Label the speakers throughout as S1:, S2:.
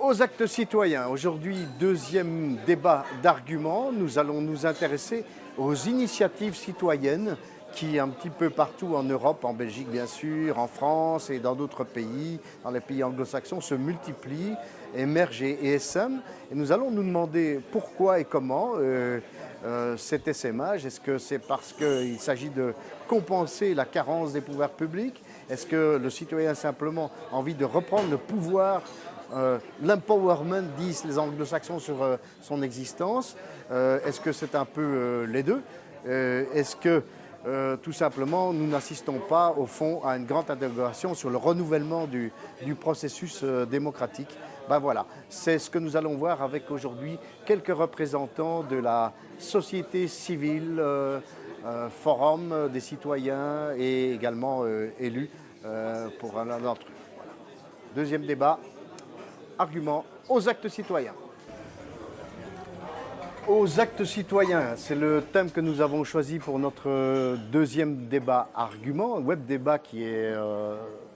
S1: Aux actes citoyens, aujourd'hui, deuxième débat d'arguments, nous allons nous intéresser aux initiatives citoyennes qui, un petit peu partout en Europe, en Belgique bien sûr, en France et dans d'autres pays, dans les pays anglo-saxons, se multiplient, émergent et essaiment. Et nous allons nous demander pourquoi et comment cet essaimage. Est-ce que c'est parce qu'il s'agit de compenser la carence des pouvoirs publics? Est-ce que le citoyen a simplement envie de reprendre le pouvoir, l'empowerment, disent les anglo-saxons, sur son existence? Est-ce que c'est un peu les deux? Est-ce que tout simplement nous n'assistons pas au fond à une grande interrogation sur le renouvellement du processus démocratique? Ben voilà, c'est ce que nous allons voir avec aujourd'hui quelques représentants de la société civile, forum des citoyens et également élus pour l'un d'entre eux. Deuxième débat, argument aux actes citoyens. Aux actes citoyens, c'est le thème que nous avons choisi pour notre deuxième débat argument, un web débat qui est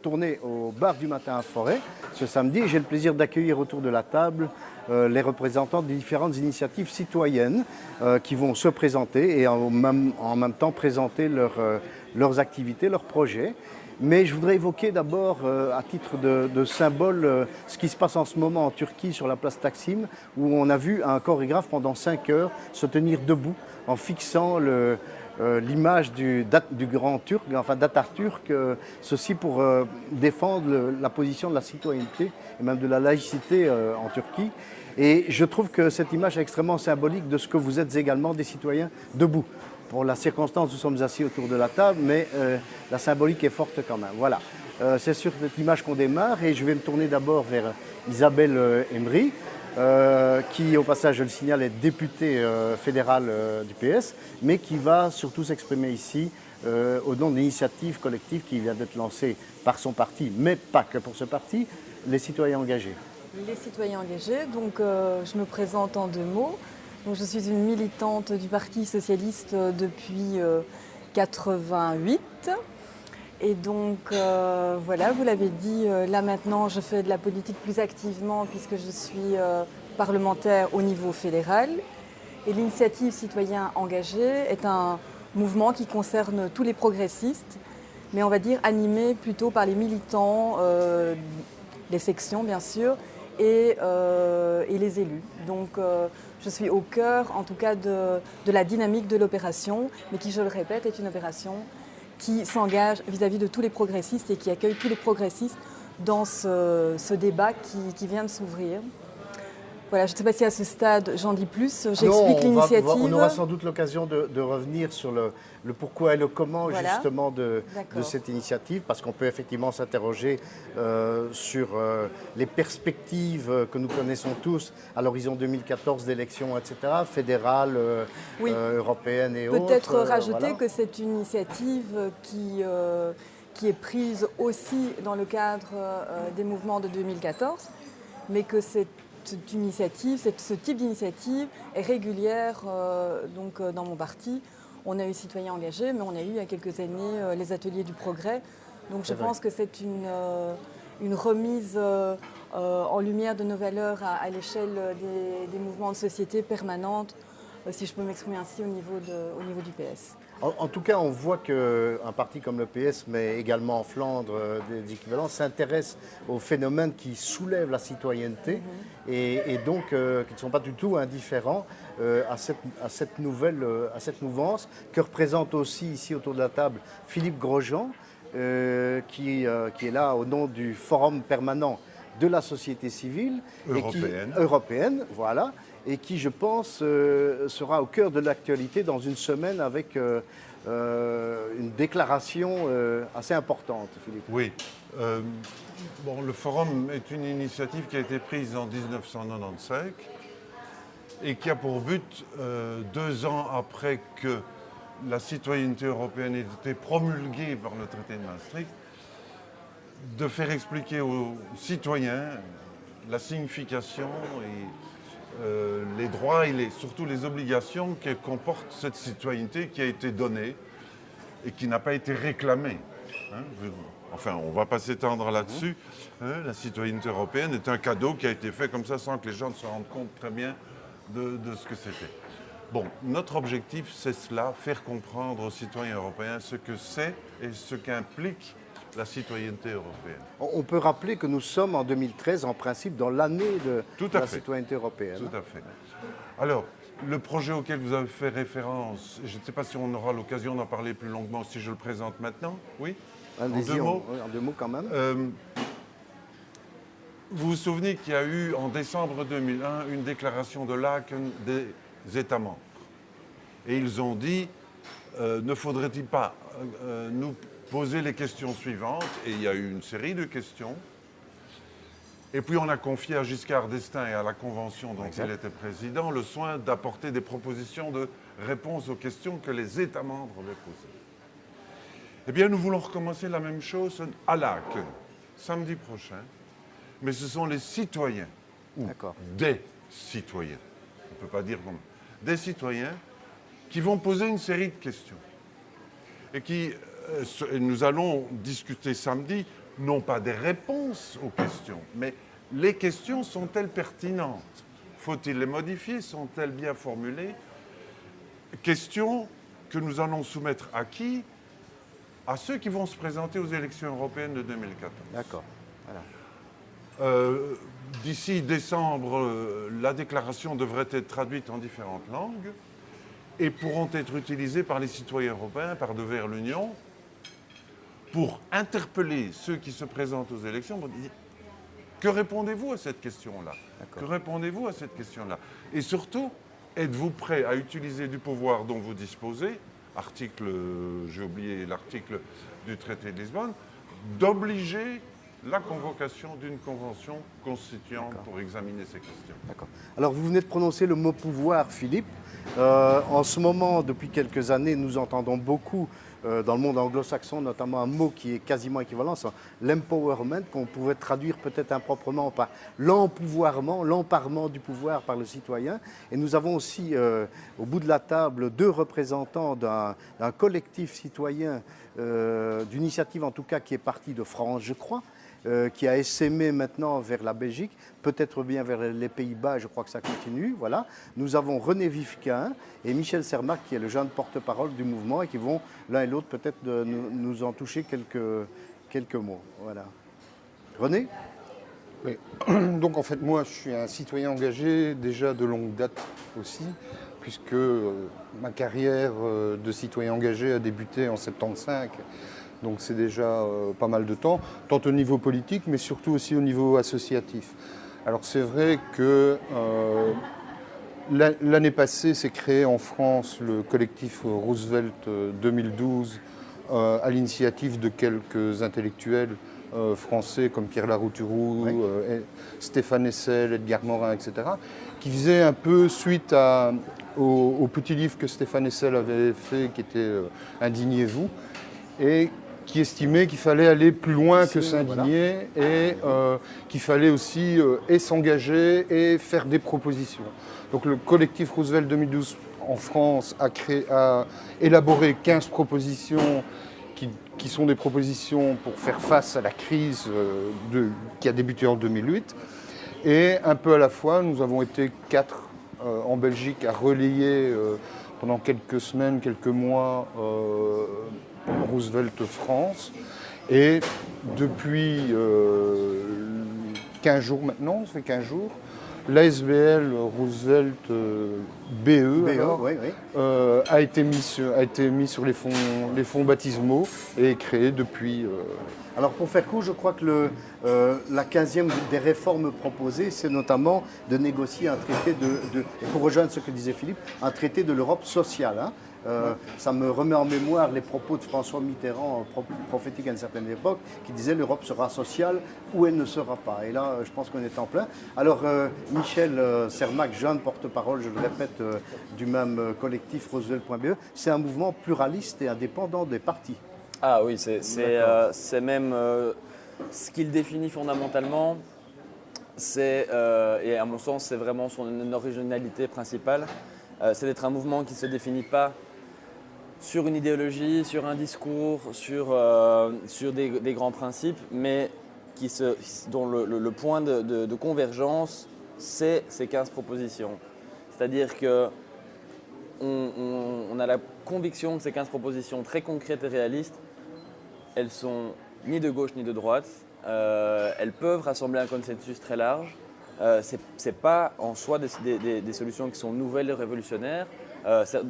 S1: tourné au bar du matin à Forêt ce samedi. J'ai le plaisir d'accueillir autour de la table les représentants des différentes initiatives citoyennes qui vont se présenter et en même temps présenter leurs activités, leurs projets. Mais je voudrais évoquer d'abord, à titre de symbole, ce qui se passe en ce moment en Turquie sur la place Taksim, où on a vu un chorégraphe pendant 5 heures se tenir debout en fixant l'image du grand Turc, enfin d'Atatürk, ceci pour défendre la position de la citoyenneté et même de la laïcité en Turquie. Et je trouve que cette image est extrêmement symbolique de ce que vous êtes également, des citoyens debout. Pour la circonstance, nous sommes assis autour de la table, mais la symbolique est forte quand même. Voilà, c'est sur cette image qu'on démarre et je vais me tourner d'abord vers Isabelle Emery, qui, au passage, je le signale, est députée fédérale du PS, mais qui va surtout s'exprimer ici au nom de l'initiative collective qui vient d'être lancée par son parti, mais pas que pour ce parti, les citoyens engagés.
S2: Les citoyens engagés, donc je me présente en 2 mots. Donc, je suis une militante du Parti socialiste depuis 88. Et donc, voilà, vous l'avez dit, là maintenant, je fais de la politique plus activement puisque je suis parlementaire au niveau fédéral. Et l'initiative Citoyens engagés est un mouvement qui concerne tous les progressistes, mais on va dire animé plutôt par les militants, les sections bien sûr, et les élus. Donc je suis au cœur en tout cas de la dynamique de l'opération, mais qui, je le répète, est une opération qui s'engage vis-à-vis de tous les progressistes et qui accueille tous les progressistes dans ce débat qui vient de s'ouvrir. Voilà, je ne sais pas si à ce stade j'en dis plus, j'explique l'initiative.
S1: On aura sans doute l'occasion de revenir sur le pourquoi et le comment, voilà, justement de cette initiative, parce qu'on peut effectivement s'interroger sur les perspectives que nous connaissons tous à l'horizon 2014 d'élections, etc., fédérales, oui, européennes et autres.
S2: Peut-être rajouter voilà, que c'est une initiative qui est prise aussi dans le cadre des mouvements de 2014, mais que cette initiative, ce type d'initiative est régulière donc, dans mon parti. On a eu Citoyens engagés, mais on a eu il y a quelques années les ateliers du progrès. Donc je pense que c'est une remise en lumière de nos valeurs à l'échelle des mouvements de société permanentes, si je peux m'exprimer ainsi, au niveau du PS.
S1: En tout cas, on voit qu'un parti comme le PS, mais également en Flandre, des équivalents, s'intéresse aux phénomènes qui soulèvent la citoyenneté et donc qui ne sont pas du tout indifférents à cette mouvance que représente aussi ici autour de la table Philippe Grosjean, qui est là au nom du Forum permanent de la société civile européenne, voilà, et qui, je pense, sera au cœur de l'actualité dans une semaine avec une déclaration assez importante, Philippe.
S3: Oui. Le Forum est une initiative qui a été prise en 1995 et qui a pour but, 2 ans après que la citoyenneté européenne ait été promulguée par le traité de Maastricht, de faire expliquer aux citoyens la signification et les droits et surtout les obligations que comporte cette citoyenneté qui a été donnée et qui n'a pas été réclamée. Enfin, on ne va pas s'étendre là-dessus. La citoyenneté européenne est un cadeau qui a été fait comme ça sans que les gens ne se rendent compte très bien de ce que c'était. Bon, notre objectif, c'est cela, faire comprendre aux citoyens européens ce que c'est et ce qu'implique la citoyenneté européenne.
S1: On peut rappeler que nous sommes en 2013, en principe, dans l'année de la citoyenneté européenne.
S3: Tout à fait. Alors, le projet auquel vous avez fait référence, je ne sais pas si on aura l'occasion d'en parler plus longuement, si je le présente maintenant, oui ?
S1: En 2 mots. En 2 mots quand même.
S3: Vous vous souvenez qu'il y a eu en décembre 2001 une déclaration de Laken des États membres. Et ils ont dit, ne faudrait-il pas nous poser les questions suivantes, et il y a eu une série de questions. Et puis on a confié à Giscard d'Estaing et à la Convention dont il était président le soin d'apporter des propositions de réponse aux questions que les États membres avaient posées. Eh bien, nous voulons recommencer la même chose à Laken, samedi prochain, mais ce sont les citoyens, ou des citoyens, on ne peut pas dire comment, des citoyens qui vont poser une série de questions et qui... nous allons discuter samedi, non pas des réponses aux questions, mais les questions sont-elles pertinentes? Faut-il les modifier? Sont-elles bien formulées? Questions que nous allons soumettre à qui? À ceux qui vont se présenter aux élections européennes de 2014.
S1: D'accord. Voilà.
S3: D'ici décembre, la déclaration devrait être traduite en différentes langues et pourront être utilisées par les citoyens européens, par devers l'Union, pour interpeller ceux qui se présentent aux élections, pour dire que répondez-vous à cette question-là? Que répondez-vous à cette question-là? Et surtout, êtes-vous prêt à utiliser du pouvoir dont vous disposez, j'ai oublié l'article du traité de Lisbonne, d'obliger la convocation d'une convention constituante pour examiner ces questions.
S1: D'accord. Alors vous venez de prononcer le mot pouvoir, Philippe. En ce moment, depuis quelques années, nous entendons beaucoup dans le monde anglo-saxon, notamment un mot qui est quasiment équivalent, c'est l'empowerment, qu'on pourrait traduire peut-être improprement par l'empouvoirment, l'emparement du pouvoir par le citoyen. Et nous avons aussi au bout de la table 2 représentants d'un collectif citoyen, d'initiative en tout cas qui est parti de France, je crois, qui a essaimé maintenant vers la Belgique, peut-être bien vers les Pays-Bas, je crois que ça continue. Voilà. Nous avons René Vifquin et Michel Sermac, qui est le jeune porte-parole du mouvement, et qui vont l'un et l'autre peut-être nous en toucher quelques mots. Voilà. René ?
S4: Oui. Donc en fait, moi, je suis un citoyen engagé déjà de longue date aussi, puisque ma carrière de citoyen engagé a débuté en 1975. Donc c'est déjà pas mal de temps, tant au niveau politique, mais surtout aussi au niveau associatif. Alors c'est vrai que l'année passée s'est créé en France le collectif Roosevelt 2012 à l'initiative de quelques intellectuels français comme Pierre Larouturou, Stéphane Hessel, Edgar Morin, etc., qui faisaient un peu suite au petit livre que Stéphane Hessel avait fait, qui était Indignez-vous, et qui estimait qu'il fallait aller plus loin que s'indigner et qu'il fallait aussi s'engager et faire des propositions. Donc le collectif Roosevelt 2012 en France a élaboré 15 propositions qui sont des propositions pour faire face à la crise qui a débuté en 2008. Et un peu à la fois, nous avons été 4 en Belgique à relayer pendant quelques semaines, quelques mois, Roosevelt France. Et depuis 15 jours maintenant, ça fait 15 jours, l'ASBL Roosevelt BE, alors,
S1: oui, oui.
S4: a été mis sur les fonds baptismaux et est créé depuis.
S1: Alors pour faire court, je crois que la 15e des réformes proposées, c'est notamment de négocier un traité et pour rejoindre ce que disait Philippe, un traité de l'Europe sociale. Hein. Ça me remet en mémoire les propos de François Mitterrand, prophétique à une certaine époque, qui disait l'Europe sera sociale ou elle ne sera pas. Et là, je pense qu'on est en plein. Alors, Michel Cermak, jeune porte-parole, je le répète, du même collectif Roosevelt.be, c'est un mouvement pluraliste et indépendant des partis.
S5: Ah oui, c'est même ce qu'il définit fondamentalement, et à mon sens, c'est vraiment son originalité principale, c'est d'être un mouvement qui ne se définit pas sur une idéologie, sur un discours, sur des grands principes, mais dont le point de convergence, c'est ces 15 propositions. C'est-à-dire que on a la conviction que ces 15 propositions très concrètes et réalistes, elles sont ni de gauche ni de droite, elles peuvent rassembler un consensus très large. C'est pas en soi des solutions qui sont nouvelles et révolutionnaires.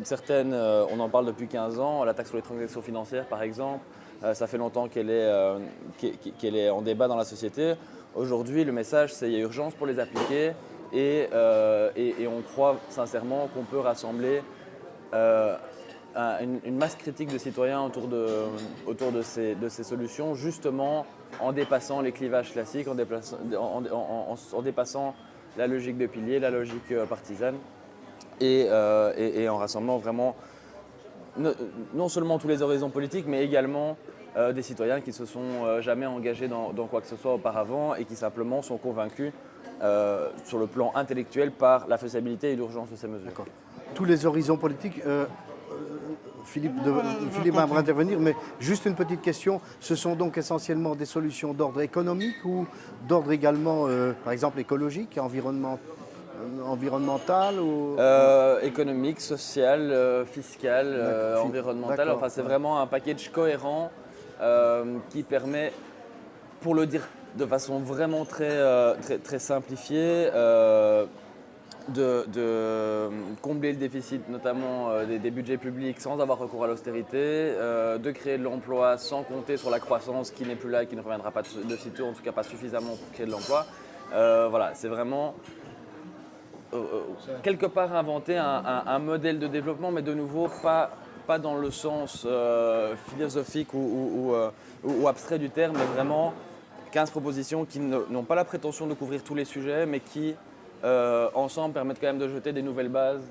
S5: Certaines, on en parle depuis 15 ans, la taxe sur les transactions financières par exemple, ça fait longtemps qu'elle est en débat dans la société. Aujourd'hui, le message, c'est qu'il y a urgence pour les appliquer et on croit sincèrement qu'on peut rassembler une masse critique de citoyens autour de ces solutions, justement en dépassant les clivages classiques, en dépassant la logique de pilier, la logique partisane, et en rassemblant vraiment non seulement tous les horizons politiques, mais également des citoyens qui ne se sont jamais engagés dans quoi que ce soit auparavant et qui simplement sont convaincus sur le plan intellectuel par la faisabilité et l'urgence de ces mesures.
S1: D'accord. Tous les horizons politiques, Philippe va intervenir, mais juste une petite question. Ce sont donc essentiellement des solutions d'ordre économique ou d'ordre également, par exemple, écologique, environnemental ou...
S5: Économique, social, fiscal, environnemental. Enfin, c'est vraiment un package cohérent qui permet, pour le dire de façon vraiment très simplifiée, de combler le déficit, notamment des budgets publics, sans avoir recours à l'austérité, de créer de l'emploi sans compter sur la croissance qui n'est plus là et qui ne reviendra pas de sitôt, en tout cas pas suffisamment pour créer de l'emploi. Voilà, c'est vraiment quelque part inventer un modèle de développement, mais de nouveau pas dans le sens philosophique ou abstrait du terme, mais vraiment 15 propositions qui n'ont pas la prétention de couvrir tous les sujets, mais qui ensemble permettent quand même de jeter des nouvelles bases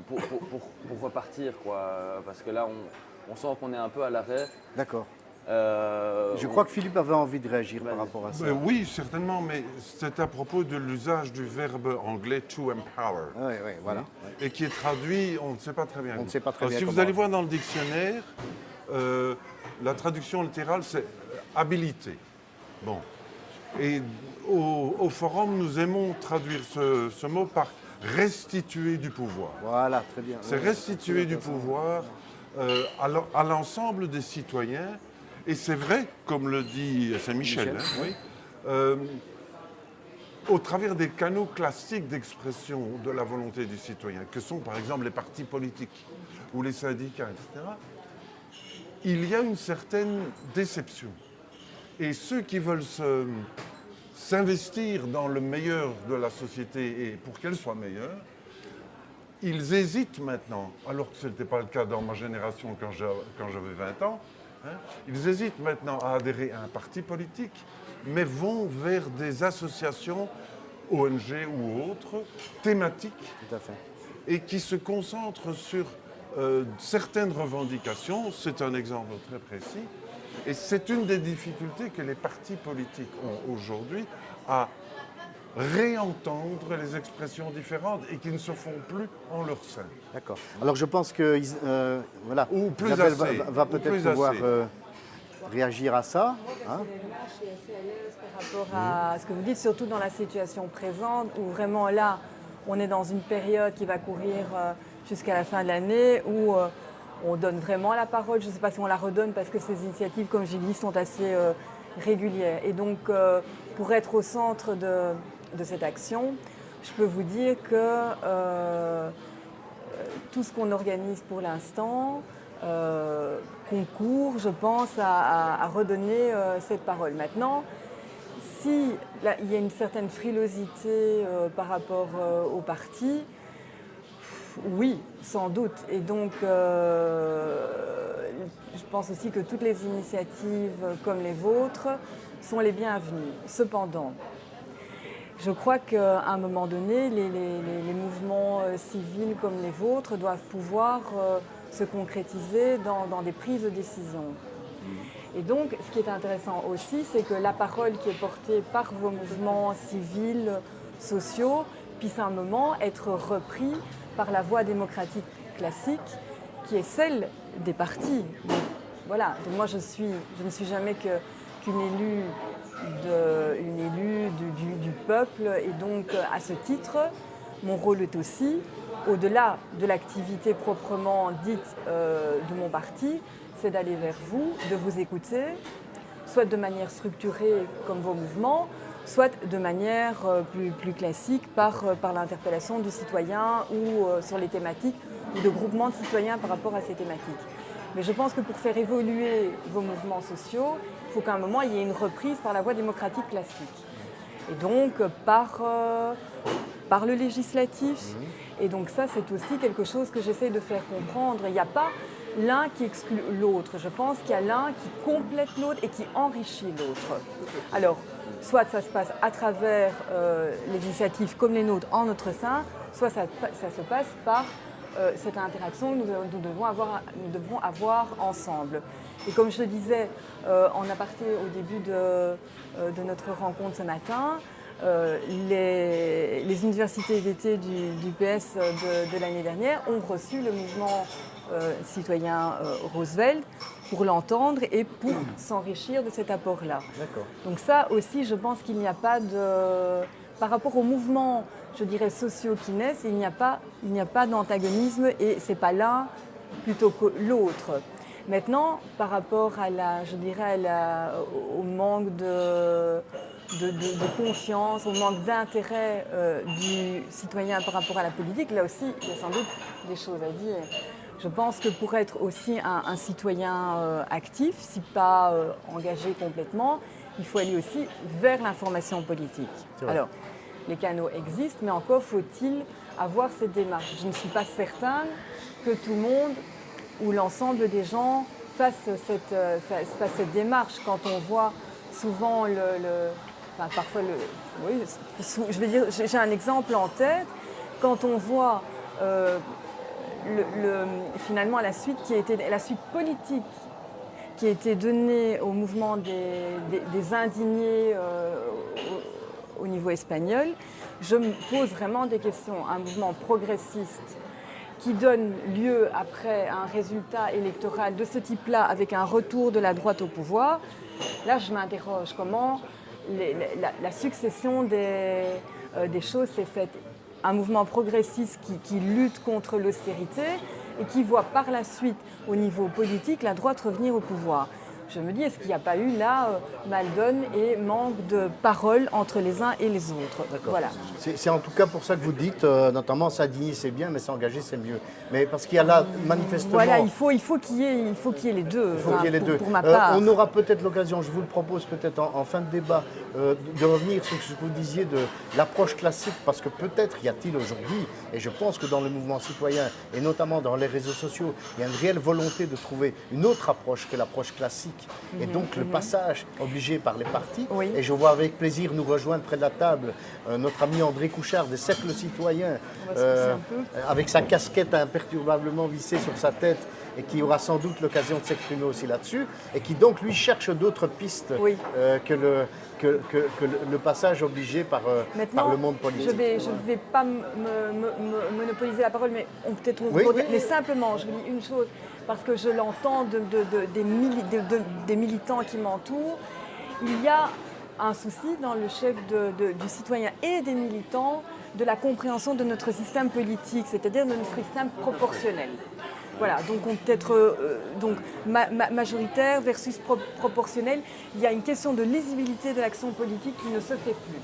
S5: pour repartir, quoi. Parce que là, on sent qu'on est un peu à l'arrêt.
S1: D'accord. Je crois que Philippe avait envie de réagir par rapport à ça.
S3: Oui, certainement, mais c'est à propos de l'usage du verbe anglais to empower.
S1: Oui, voilà.
S3: Et qui est traduit, on ne sait pas très bien.
S1: On ne sait pas très bien
S3: Si vous
S1: comment.
S3: allez voir dans le dictionnaire, la traduction littérale, c'est habilité. Bon. Et au forum, nous aimons traduire ce mot par restituer du pouvoir.
S1: Voilà, très bien.
S3: C'est restituer du pouvoir à l'ensemble des citoyens. Et c'est vrai, comme le dit Saint-Michel,
S1: oui.
S3: Au travers des canaux classiques d'expression de la volonté du citoyen, que sont par exemple les partis politiques ou les syndicats, etc., il y a une certaine déception. Et ceux qui veulent s'investir dans le meilleur de la société et pour qu'elle soit meilleure, ils hésitent maintenant, alors que ce n'était pas le cas dans ma génération quand j'avais 20 ans, ils hésitent maintenant à adhérer à un parti politique, mais vont vers des associations, ONG ou autres, thématiques,
S1: Tout à fait.
S3: et qui se concentrent sur certaines revendications. C'est un exemple très précis. Et c'est une des difficultés que les partis politiques ont aujourd'hui à réentendre les expressions différentes et qui ne se font plus en leur sein.
S1: D'accord. Alors je pense que voilà,
S3: Ou plus
S1: Isabelle
S3: assez.
S1: va peut-être
S3: Ou plus
S1: pouvoir
S3: assez.
S1: réagir à ça, hein?
S2: Je suis assez à l'aise par rapport à ce que vous dites, surtout dans la situation présente, où vraiment là, on est dans une période qui va courir jusqu'à la fin de l'année, où on donne vraiment la parole. Je ne sais pas si on la redonne parce que ces initiatives, comme j'ai dit, sont assez régulières. Et donc, pour être au centre de cette action, je peux vous dire que tout ce qu'on organise pour l'instant concourt, je pense, à redonner cette parole. Maintenant, si là, il y a une certaine frilosité par rapport au parti, oui, sans doute. Et donc, je pense aussi que toutes les initiatives comme les vôtres sont les bienvenues. Cependant, je crois qu'à un moment donné, les mouvements civils comme les vôtres doivent pouvoir se concrétiser dans des prises de décision. Et donc, ce qui est intéressant aussi, c'est que la parole qui est portée par vos mouvements civils, sociaux, puisse à un moment être repris par la voie démocratique classique, qui est celle des partis. Donc, voilà. Donc moi, je ne suis jamais qu'une élue du peuple, et donc à ce titre, mon rôle est aussi, au-delà de l'activité proprement dite de mon parti, c'est d'aller vers vous, de vous écouter, soit de manière structurée comme vos mouvements, soit de manière plus classique par l'interpellation du citoyen ou sur les thématiques ou de groupements de citoyens par rapport à ces thématiques. Mais je pense que pour faire évoluer vos mouvements sociaux, il faut qu'à un moment il y ait une reprise par la voie démocratique classique. Et donc par le législatif. Et donc ça, c'est aussi quelque chose que j'essaie de faire comprendre. Il n'y a pas l'un qui exclut l'autre. Je pense qu'il y a l'un qui complète l'autre et qui enrichit l'autre. Alors, soit ça se passe à travers les initiatives comme les nôtres en notre sein, soit ça se passe par cette interaction que nous devons avoir ensemble. Et comme je le disais en aparté au début de notre rencontre ce matin, les universités d'été du PS de l'année dernière ont reçu le mouvement citoyen Roosevelt pour l'entendre et pour s'enrichir de cet apport-là. Donc ça aussi, je pense qu'il n'y a pas de... Par rapport aux mouvements, je dirais, sociaux qui naissent, il n'y a pas d'antagonisme et c'est pas l'un plutôt que l'autre. Maintenant, par rapport à au manque de confiance, au manque d'intérêt du citoyen par rapport à la politique, là aussi, il y a sans doute des choses à dire. Je pense que pour être aussi un citoyen actif, si pas engagé complètement, il faut aller aussi vers l'information politique. Alors, les canaux existent, mais encore faut-il avoir cette démarche. Je ne suis pas certaine que tout le monde ou l'ensemble des gens fassent cette démarche. Quand on voit souvent je vais dire, j'ai un exemple en tête, quand on voit finalement la suite politique qui a été donnée au mouvement des indignés au niveau espagnol, je me pose vraiment des questions. Un mouvement progressiste qui donne lieu après à un résultat électoral de ce type-là, avec un retour de la droite au pouvoir, là je m'interroge comment la succession des choses s'est faite. Un mouvement progressiste qui lutte contre l'austérité et qui voit par la suite, au niveau politique, la droite revenir au pouvoir. Je me dis, est-ce qu'il n'y a pas eu là mal-donne et manque de parole entre les uns et les autres? Voilà.
S1: C'est en tout cas pour ça que vous dites, notamment s'indigner c'est bien, mais s'engager c'est mieux. Mais parce qu'il y a là manifestement...
S2: Voilà, il faut qu'il y ait les deux.
S1: Il faut qu'il y ait les deux.
S2: Pour ma part.
S1: On aura peut-être l'occasion, je vous le propose peut-être en fin de débat, de revenir sur ce que vous disiez de l'approche classique, parce que peut-être y a-t-il aujourd'hui, et je pense que dans le mouvement citoyen, et notamment dans les réseaux sociaux, il y a une réelle volonté de trouver une autre approche que l'approche classique. Et donc le passage obligé par les partis.
S2: Oui.
S1: Et je vois avec plaisir nous rejoindre près de la table notre ami André Couchard des Cercles Citoyens, avec sa casquette imperturbablement vissée sur sa tête et qui aura sans doute l'occasion de s'exprimer aussi là-dessus, et qui donc lui cherche d'autres pistes que le passage obligé par le monde politique.
S2: Je ne vais pas monopoliser la parole, mais mais simplement, je vous dis une chose, parce que je l'entends de des militants qui m'entourent, il y a un souci dans le chef du citoyen et des militants de la compréhension de notre système politique, c'est-à-dire de notre système proportionnel. Voilà, donc on peut être majoritaire versus proportionnel. Il y a une question de lisibilité de l'action politique qui ne se fait plus.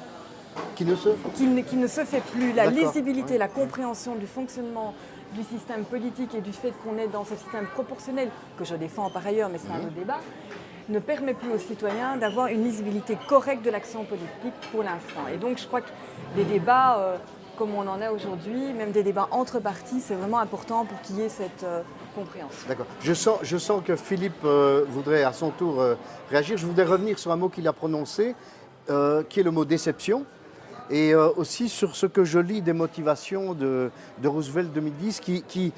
S1: Qui ne se...
S2: Qui ne se fait plus. La
S1: D'accord.
S2: lisibilité, la compréhension du fonctionnement du système politique et du fait qu'on est dans ce système proportionnel, que je défends par ailleurs, mais c'est un autre débat, ne permet plus aux citoyens d'avoir une lisibilité correcte de l'action politique pour l'instant. Et donc je crois que des débats, comme on en a aujourd'hui, même des débats entre partis, c'est vraiment important pour qu'il y ait cette compréhension.
S1: D'accord. Je sens que Philippe voudrait à son tour réagir. Je voudrais revenir sur un mot qu'il a prononcé, qui est le mot déception. Et aussi sur ce que je lis des motivations de Roosevelt 2010, qui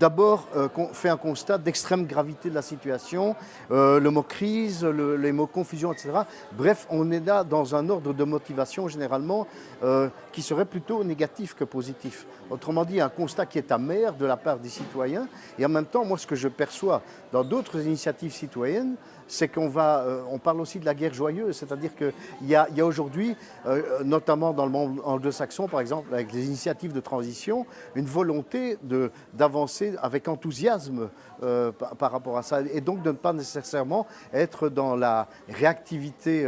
S1: d'abord fait un constat d'extrême gravité de la situation, le mot crise, les mots confusion, etc. Bref, on est là dans un ordre de motivation généralement qui serait plutôt négatif que positif. Autrement dit, un constat qui est amer de la part des citoyens. Et en même temps, moi, ce que je perçois dans d'autres initiatives citoyennes, c'est qu'on parle aussi de la guerre joyeuse, c'est-à-dire qu'il y a aujourd'hui, notamment dans le monde anglo-saxon, par exemple, avec les initiatives de transition, une volonté d'avancer avec enthousiasme par rapport à ça, et donc de ne pas nécessairement être dans la réactivité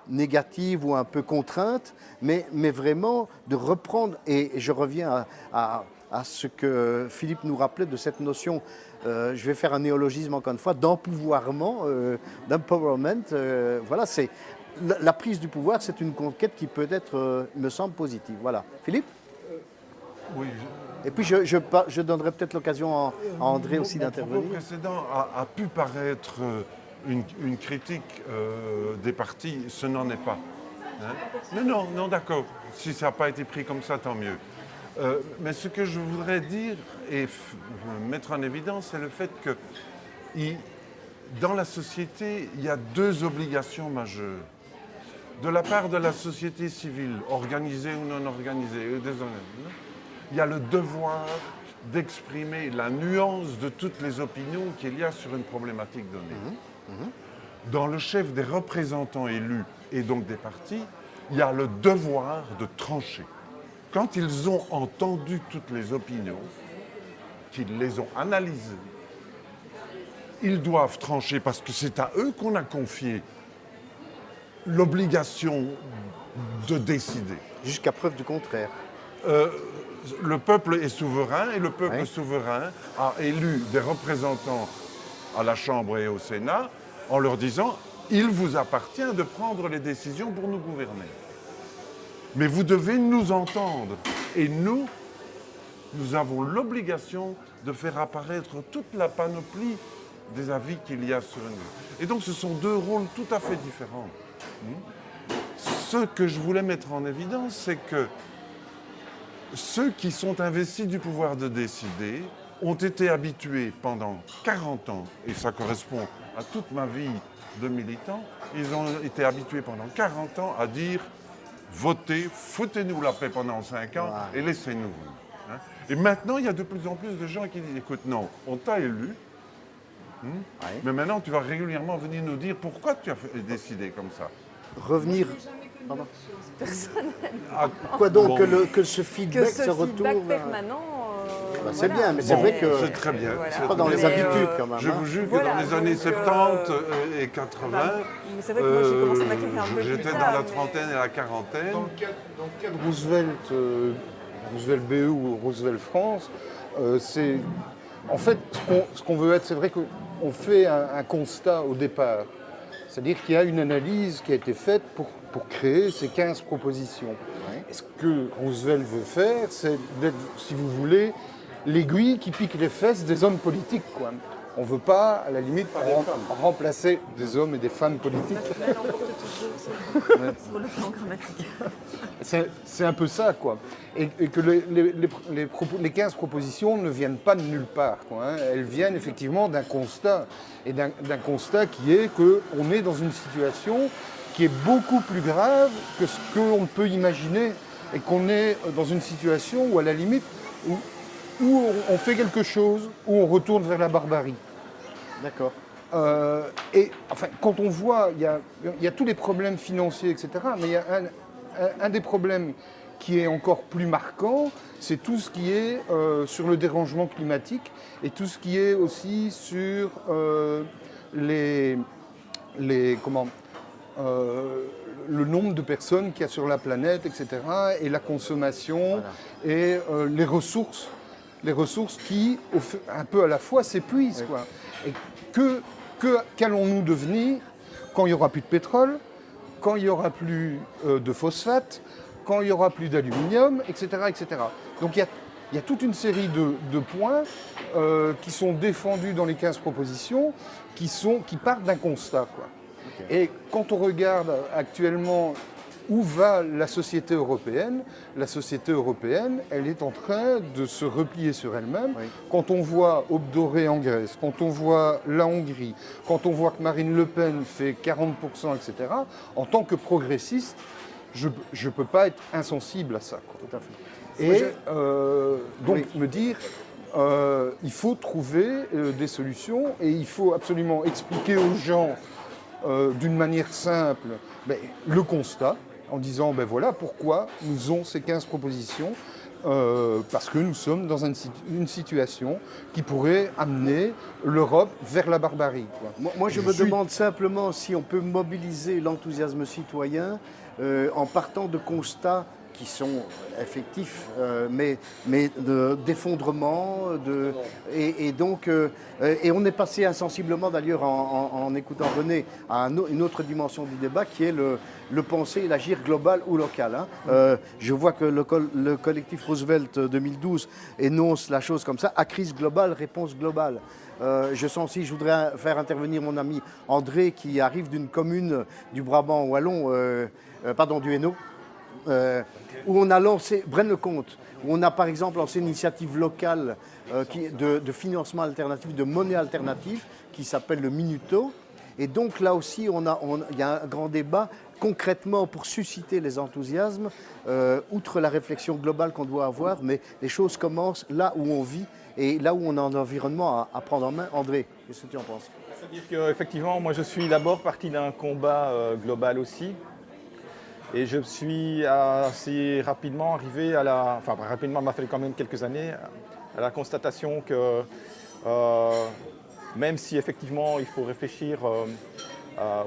S1: négative ou un peu contrainte, mais vraiment de reprendre, et je reviens à ce que Philippe nous rappelait de cette notion, je vais faire un néologisme encore une fois, d'empouvoirment, d'empowerment. Voilà, c'est la prise du pouvoir, c'est une conquête qui peut être, me semble, positive. Voilà. Philippe ?
S3: Oui.
S1: Et puis je donnerai peut-être l'occasion à André aussi d'intervenir.
S3: Le précédent a pu paraître une critique des partis, ce n'en est pas. Hein? Non, d'accord. Si ça n'a pas été pris comme ça, tant mieux. Mais ce que je voudrais dire et mettre en évidence, c'est le fait que dans la société, il y a deux obligations majeures. De la part de la société civile, organisée ou non organisée, il y a le devoir d'exprimer la nuance de toutes les opinions qu'il y a sur une problématique donnée. Dans le chef des représentants élus et donc des partis, il y a le devoir de trancher. Quand ils ont entendu toutes les opinions, qu'ils les ont analysées, ils doivent trancher parce que c'est à eux qu'on a confié l'obligation de décider.
S1: Jusqu'à preuve du contraire.
S3: Le peuple est souverain et le peuple souverain a élu des représentants à la Chambre et au Sénat en leur disant « il vous appartient de prendre les décisions pour nous gouverner ». Mais vous devez nous entendre. Et nous avons l'obligation de faire apparaître toute la panoplie des avis qu'il y a sur nous. Et donc ce sont deux rôles tout à fait différents. Ce que je voulais mettre en évidence, c'est que ceux qui sont investis du pouvoir de décider ont été habitués pendant 40 ans, et ça correspond à toute ma vie de militant, ils ont été habitués pendant 40 ans à dire votez, foutez-nous la paix pendant 5 ans et laissez-nous. Hein? Et maintenant, il y a de plus en plus de gens qui disent écoute, non, on t'a élu, mais maintenant tu vas régulièrement venir nous dire pourquoi tu as décidé comme ça.
S1: Revenir.
S2: Personnellement.
S1: Quoi donc
S3: Bon.
S1: que ce feedback se retourne.
S2: Feedback permanent.
S1: C'est bien, mais c'est vrai que
S3: C'est très bien.
S2: Voilà.
S3: c'est
S1: pas dans
S3: très
S1: les
S3: bien.
S1: habitudes quand même.
S3: Je vous jure que
S2: Voilà,
S3: dans les années
S2: donc,
S3: 70 et 80,
S2: mais c'est vrai que moi j'ai commencé ma carrière un peu plus
S3: j'étais
S2: tard,
S3: dans la
S2: mais-
S3: trentaine et la quarantaine.
S4: Dans le cas de Roosevelt, Roosevelt BE ou Roosevelt France, c'est en fait ce qu'on veut être. C'est vrai qu'on fait un constat au départ. C'est-à-dire qu'il y a une analyse qui a été faite pour créer ces 15 propositions. Et ce que Roosevelt veut faire, c'est d'être, si vous voulez, l'aiguille qui pique les fesses des hommes politiques, quoi. On ne veut pas, à la limite, remplacer des hommes et des femmes politiques.
S2: Elle emporte toujours sur le plan grammatique.
S4: C'est un peu ça, quoi. Et que les 15 propositions ne viennent pas de nulle part, quoi, hein. Elles viennent effectivement d'un constat. Et d'un constat qui est qu'on est dans une situation qui est beaucoup plus grave que ce qu'on peut imaginer. Et qu'on est dans une situation où, à la limite, où on fait quelque chose, où on retourne vers la barbarie.
S1: D'accord.
S4: Et enfin, quand on voit, il y a tous les problèmes financiers, etc. Mais il y a un des problèmes qui est encore plus marquant, c'est tout ce qui est sur le dérangement climatique et tout ce qui est aussi sur le nombre de personnes qu'il y a sur la planète, etc. Et la consommation et les ressources qui, un peu à la fois, s'épuisent.
S1: Oui.
S4: Quoi. Et qu'allons-nous devenir quand il n'y aura plus de pétrole, quand il n'y aura plus de phosphate, quand il n'y aura plus d'aluminium, etc., etc. Donc il y a toute une série de points qui sont défendus dans les 15 propositions qui partent d'un constat. Quoi. Okay. Et quand on regarde actuellement où va la société européenne, elle est en train de se replier sur elle-même. Oui. Quand on voit Aube Dorée en Grèce, quand on voit la Hongrie, quand on voit que Marine Le Pen fait 40%, etc., en tant que progressiste, je ne peux pas être insensible à ça. Quoi.
S1: Tout à fait.
S4: Et donc oui. Me dire, il faut trouver des solutions et il faut absolument expliquer aux gens d'une manière simple le constat, en disant voilà pourquoi nous faisons ces 15 propositions, parce que nous sommes dans une situation qui pourrait amener l'Europe vers la barbarie. Quoi.
S1: Moi je me demande simplement si on peut mobiliser l'enthousiasme citoyen en partant de constats qui sont effectifs, mais d'effondrement, et donc on est passé insensiblement d'ailleurs en écoutant René à une autre dimension du débat qui est le penser et l'agir global ou local. Hein. Je vois que le collectif Roosevelt 2012 énonce la chose comme ça, à crise globale, réponse globale. Je sens aussi, je voudrais faire intervenir mon ami André qui arrive d'une commune du Brabant wallon, du Hainaut, où on a lancé, Braine-le-Comte, où on a par exemple lancé une initiative locale de financement alternatif, de monnaie alternative, qui s'appelle le Minuto. Et donc là aussi, il y a un grand débat concrètement pour susciter les enthousiasmes, outre la réflexion globale qu'on doit avoir, mais les choses commencent là où on vit et là où on a un environnement à prendre en main. André, qu'est-ce que tu en penses ?
S6: C'est-à-dire qu'effectivement, moi je suis d'abord parti d'un combat global aussi. Et je suis assez rapidement arrivé rapidement, il m'a fallu quand même quelques années, à la constatation que même si effectivement il faut réfléchir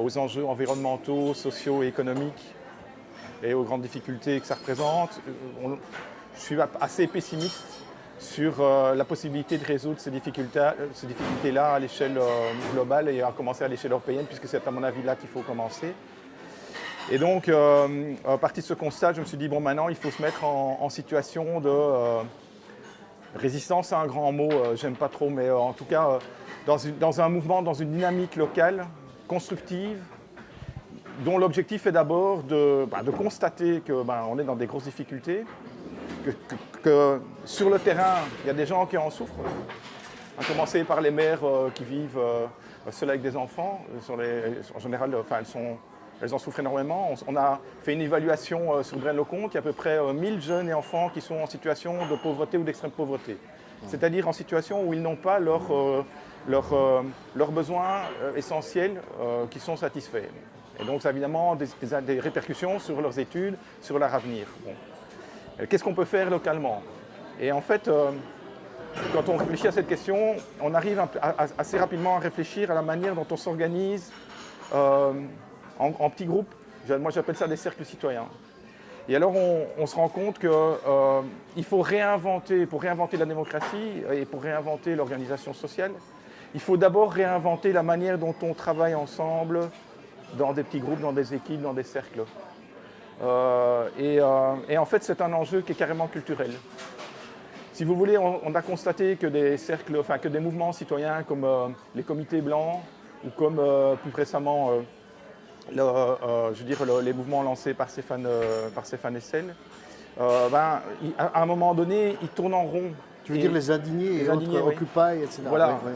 S6: aux enjeux environnementaux, sociaux et économiques et aux grandes difficultés que ça représente, je suis assez pessimiste sur la possibilité de résoudre ces difficultés-là à l'échelle globale et à commencer à l'échelle européenne, puisque c'est à mon avis là qu'il faut commencer. Et donc, à partir de ce constat, je me suis dit, bon, maintenant, il faut se mettre en situation de résistance, c'est un grand mot, j'aime pas trop, mais en tout cas, dans un mouvement, dans une dynamique locale, constructive, dont l'objectif est d'abord de constater qu'on est dans des grosses difficultés, que sur le terrain, il y a des gens qui en souffrent, à commencer par les mères qui vivent seules avec des enfants. En général, elles en souffrent énormément. On a fait une évaluation sur Braine-le-Comte. Il y a à peu près 1000 jeunes et enfants qui sont en situation de pauvreté ou d'extrême pauvreté. C'est-à-dire en situation où ils n'ont pas leurs besoins essentiels qui sont satisfaits. Et donc, ça a évidemment des répercussions sur leurs études, sur leur avenir. Bon. Qu'est-ce qu'on peut faire localement ? Et en fait, quand on réfléchit à cette question, on arrive assez rapidement à réfléchir à la manière dont on s'organise en petits groupes. Moi, j'appelle ça des cercles citoyens. Et alors, on se rend compte qu'il faut pour réinventer la démocratie et pour réinventer l'organisation sociale, il faut d'abord réinventer la manière dont on travaille ensemble dans des petits groupes, dans des équipes, dans des cercles. Et en fait, c'est un enjeu qui est carrément culturel. Si vous voulez, on a constaté que que des mouvements citoyens comme les comités blancs ou comme plus récemment les mouvements lancés par Stéphane Hessel, à un moment donné, ils tournent en rond.
S1: Tu veux dire les indignés et autres,
S6: oui.
S1: Occupy, etc.
S6: Voilà.
S1: Oui.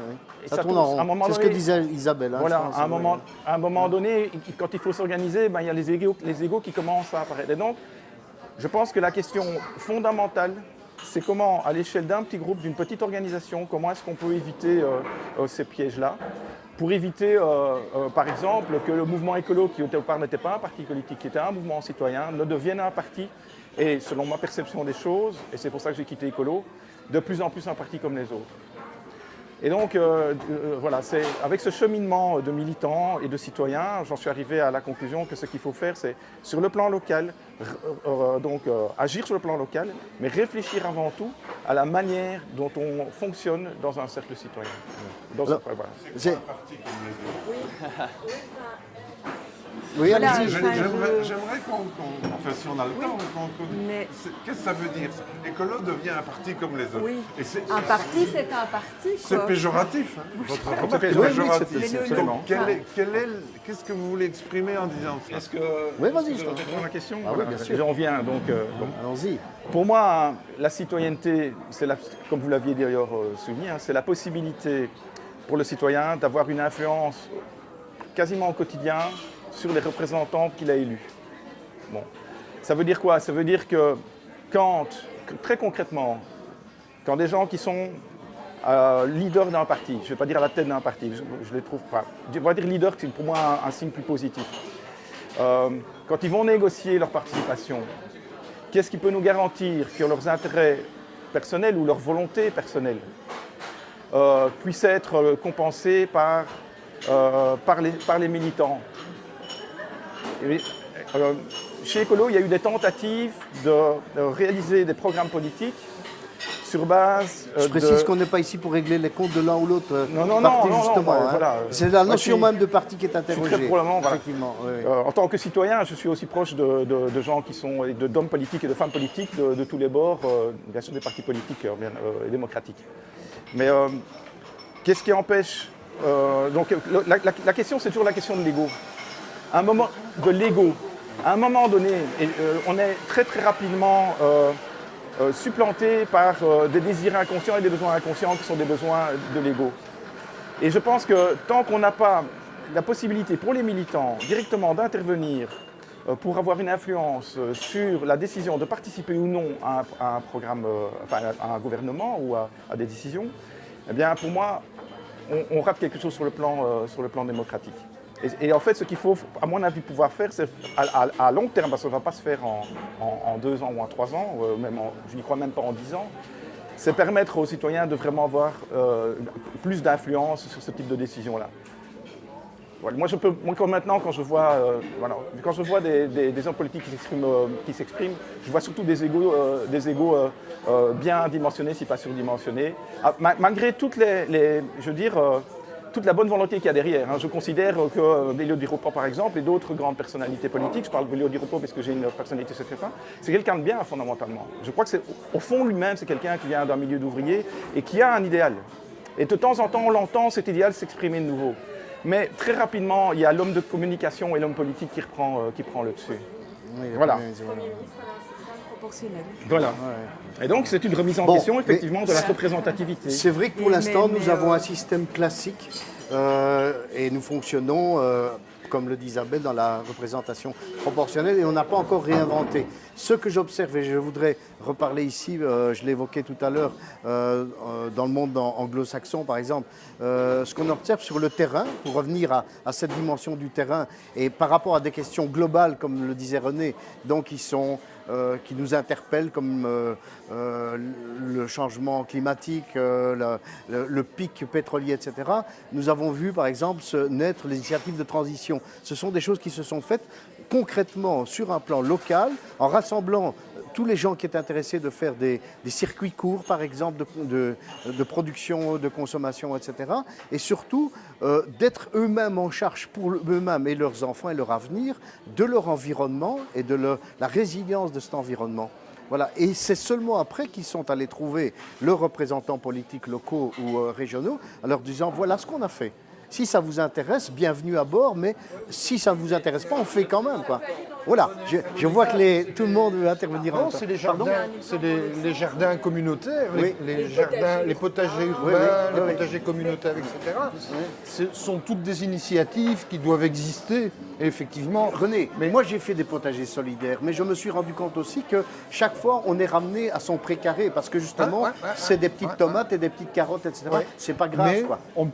S1: Ça tourne en rond. C'est ce que disait Isabelle. Hein,
S6: voilà, à un moment donné, quand il faut s'organiser, il y a les égos qui commencent à apparaître. Et donc, je pense que la question fondamentale, c'est comment, à l'échelle d'un petit groupe, d'une petite organisation, comment est-ce qu'on peut éviter ces pièges-là, pour éviter, par exemple, que le mouvement écolo, qui au départ n'était pas un parti politique, qui était un mouvement citoyen, ne devienne un parti, et selon ma perception des choses, et c'est pour ça que j'ai quitté écolo, de plus en plus un parti comme les autres. Et donc, voilà, c'est avec ce cheminement de militants et de citoyens, j'en suis arrivé à la conclusion que ce qu'il faut faire, c'est sur le plan local, agir sur le plan local, mais réfléchir avant tout à la manière dont on fonctionne dans un cercle citoyen.
S1: Alors,
S6: Voilà.
S1: c'est-
S3: Un parti comme les autres.
S1: Oui,
S2: Voilà,
S1: allez-y.
S2: enfin,
S3: J'aimerais enfin si on a le temps,
S2: mais-
S3: qu'est-ce que ça veut dire ça? Écolo devient un parti comme les autres.
S2: Oui.
S3: Et c'est
S2: Un parti, c'est un parti,
S3: c'est
S2: quoi.
S3: péjoratif. Hein. Votre remarque est
S6: Oui,
S3: péjorative.
S6: c'est-
S2: Mais le-
S6: absolument.
S3: Qu'est-ce que vous voulez exprimer en disant ça?
S6: Est-ce que
S1: Oui, vas-y,
S6: je
S1: je t'en
S6: réponds à la question?
S1: Ah oui, bien sûr.
S6: J'en viens. Donc, bon.
S1: Allons-y.
S6: Pour moi, la citoyenneté, comme vous l'aviez d'ailleurs souligné, hein, c'est la possibilité pour le citoyen d'avoir une influence quasiment au quotidien sur les représentants qu'il a élus. Bon. Ça veut dire quoi? Ça veut dire que très concrètement, quand des gens qui sont leaders d'un parti, je ne vais pas dire à la tête d'un parti, je les trouve pas, je vais dire leader, c'est pour moi un signe plus positif. Quand ils vont négocier leur participation, qu'est-ce qui peut nous garantir que leurs intérêts personnels ou leur volonté personnelle puissent être compensés par les militants? Et, chez Écolo, il y a eu des tentatives de réaliser des programmes politiques sur base
S1: Je précise qu'on n'est pas ici pour régler les comptes de l'un ou l'autre parti, justement.
S6: bah,
S1: hein.
S6: voilà.
S1: C'est la
S6: Moi,
S1: notion
S6: je suis-
S1: même de parti qui est interrogée.
S6: très probablement, voilà.
S1: Effectivement, oui, oui.
S6: En tant que citoyen, je suis aussi proche de gens qui sont, d'hommes politiques et de femmes politiques de tous les bords, bien sûr des partis politiques et démocratiques. Mais qu'est-ce qui empêche donc la question, c'est toujours la question de l'ego. À un moment de l'ego, à un moment donné, on est très très rapidement supplanté par des désirs inconscients et des besoins inconscients qui sont des besoins de l'ego. Et je pense que tant qu'on n'a pas la possibilité pour les militants directement d'intervenir pour avoir une influence sur la décision de participer ou non à un programme, à un gouvernement ou à des décisions, eh bien pour moi, on rate quelque chose sur le plan démocratique. Et en fait, ce qu'il faut, à mon avis, pouvoir faire, c'est à long terme, parce que ça ne va pas se faire en 2 ans ou en 3 ans, je n'y crois même pas en 10 ans, c'est permettre aux citoyens de vraiment avoir plus d'influence sur ce type de décision-là. Voilà. Moi, maintenant, quand je vois des hommes politiques qui s'expriment, je vois surtout des égos bien dimensionnés, si pas surdimensionnés, malgré toutes toute la bonne volonté qu'il y a derrière. Hein. Je considère que Elio Di Rupo, par exemple, et d'autres grandes personnalités politiques, je parle d'Elio Di Rupo parce que j'ai une personnalité secrétaire, c'est quelqu'un de bien fondamentalement. Je crois que au fond lui-même, c'est quelqu'un qui vient d'un milieu d'ouvriers et qui a un idéal. Et de temps en temps, on l'entend cet idéal s'exprimer de nouveau. Mais très rapidement, il y a l'homme de communication et l'homme politique qui prend le dessus.
S1: Oui,
S6: Voilà.
S2: Proportionnel.
S6: Voilà. Et donc, c'est une remise en
S1: Bon,
S6: question,
S1: mais
S6: effectivement, de la représentativité.
S1: C'est vrai que pour l'instant,
S2: mais,
S1: nous avons un système classique et nous fonctionnons, comme le dit Isabelle, dans la représentation proportionnelle et on n'a pas encore réinventé. Ce que j'observe, et je voudrais reparler ici, je l'évoquais tout à l'heure, dans le monde anglo-saxon par exemple, ce qu'on observe sur le terrain, pour revenir à cette dimension du terrain, et par rapport à des questions globales, comme le disait René, donc qui nous interpellent comme le changement climatique, le pic pétrolier, etc. Nous avons vu par exemple naître les initiatives de transition. Ce sont des choses qui se sont faites concrètement sur un plan local, en rassemblant tous les gens qui étaient intéressés de faire des circuits courts, par exemple, de production, de consommation, etc. Et surtout, d'être eux-mêmes en charge pour eux-mêmes et leurs enfants et leur avenir, de leur environnement et de la résilience de cet environnement. Voilà. Et c'est seulement après qu'ils sont allés trouver leurs représentants politiques locaux ou régionaux, en leur disant, voilà ce qu'on a fait. Si ça vous intéresse, bienvenue à bord, mais si ça ne vous intéresse pas, on fait quand même, quoi. Voilà, je vois que tout le monde veut intervenir en
S4: Non,
S1: même temps.
S4: c'est les
S1: Pardon
S4: jardins, les jardins communautaires,
S1: Oui.
S4: les jardins, les potagers urbains,
S1: Oui, oui,
S4: les
S1: oui.
S4: potagers communautaires, etc. Ce sont toutes des initiatives qui doivent exister. Et effectivement,
S1: René, moi j'ai fait des potagers solidaires, mais je me suis rendu compte aussi que chaque fois on est ramené à son précaré parce que justement c'est des petites tomates et des petites carottes, etc.
S4: Ouais.
S1: C'est pas grave
S4: mais
S1: quoi.
S4: on ne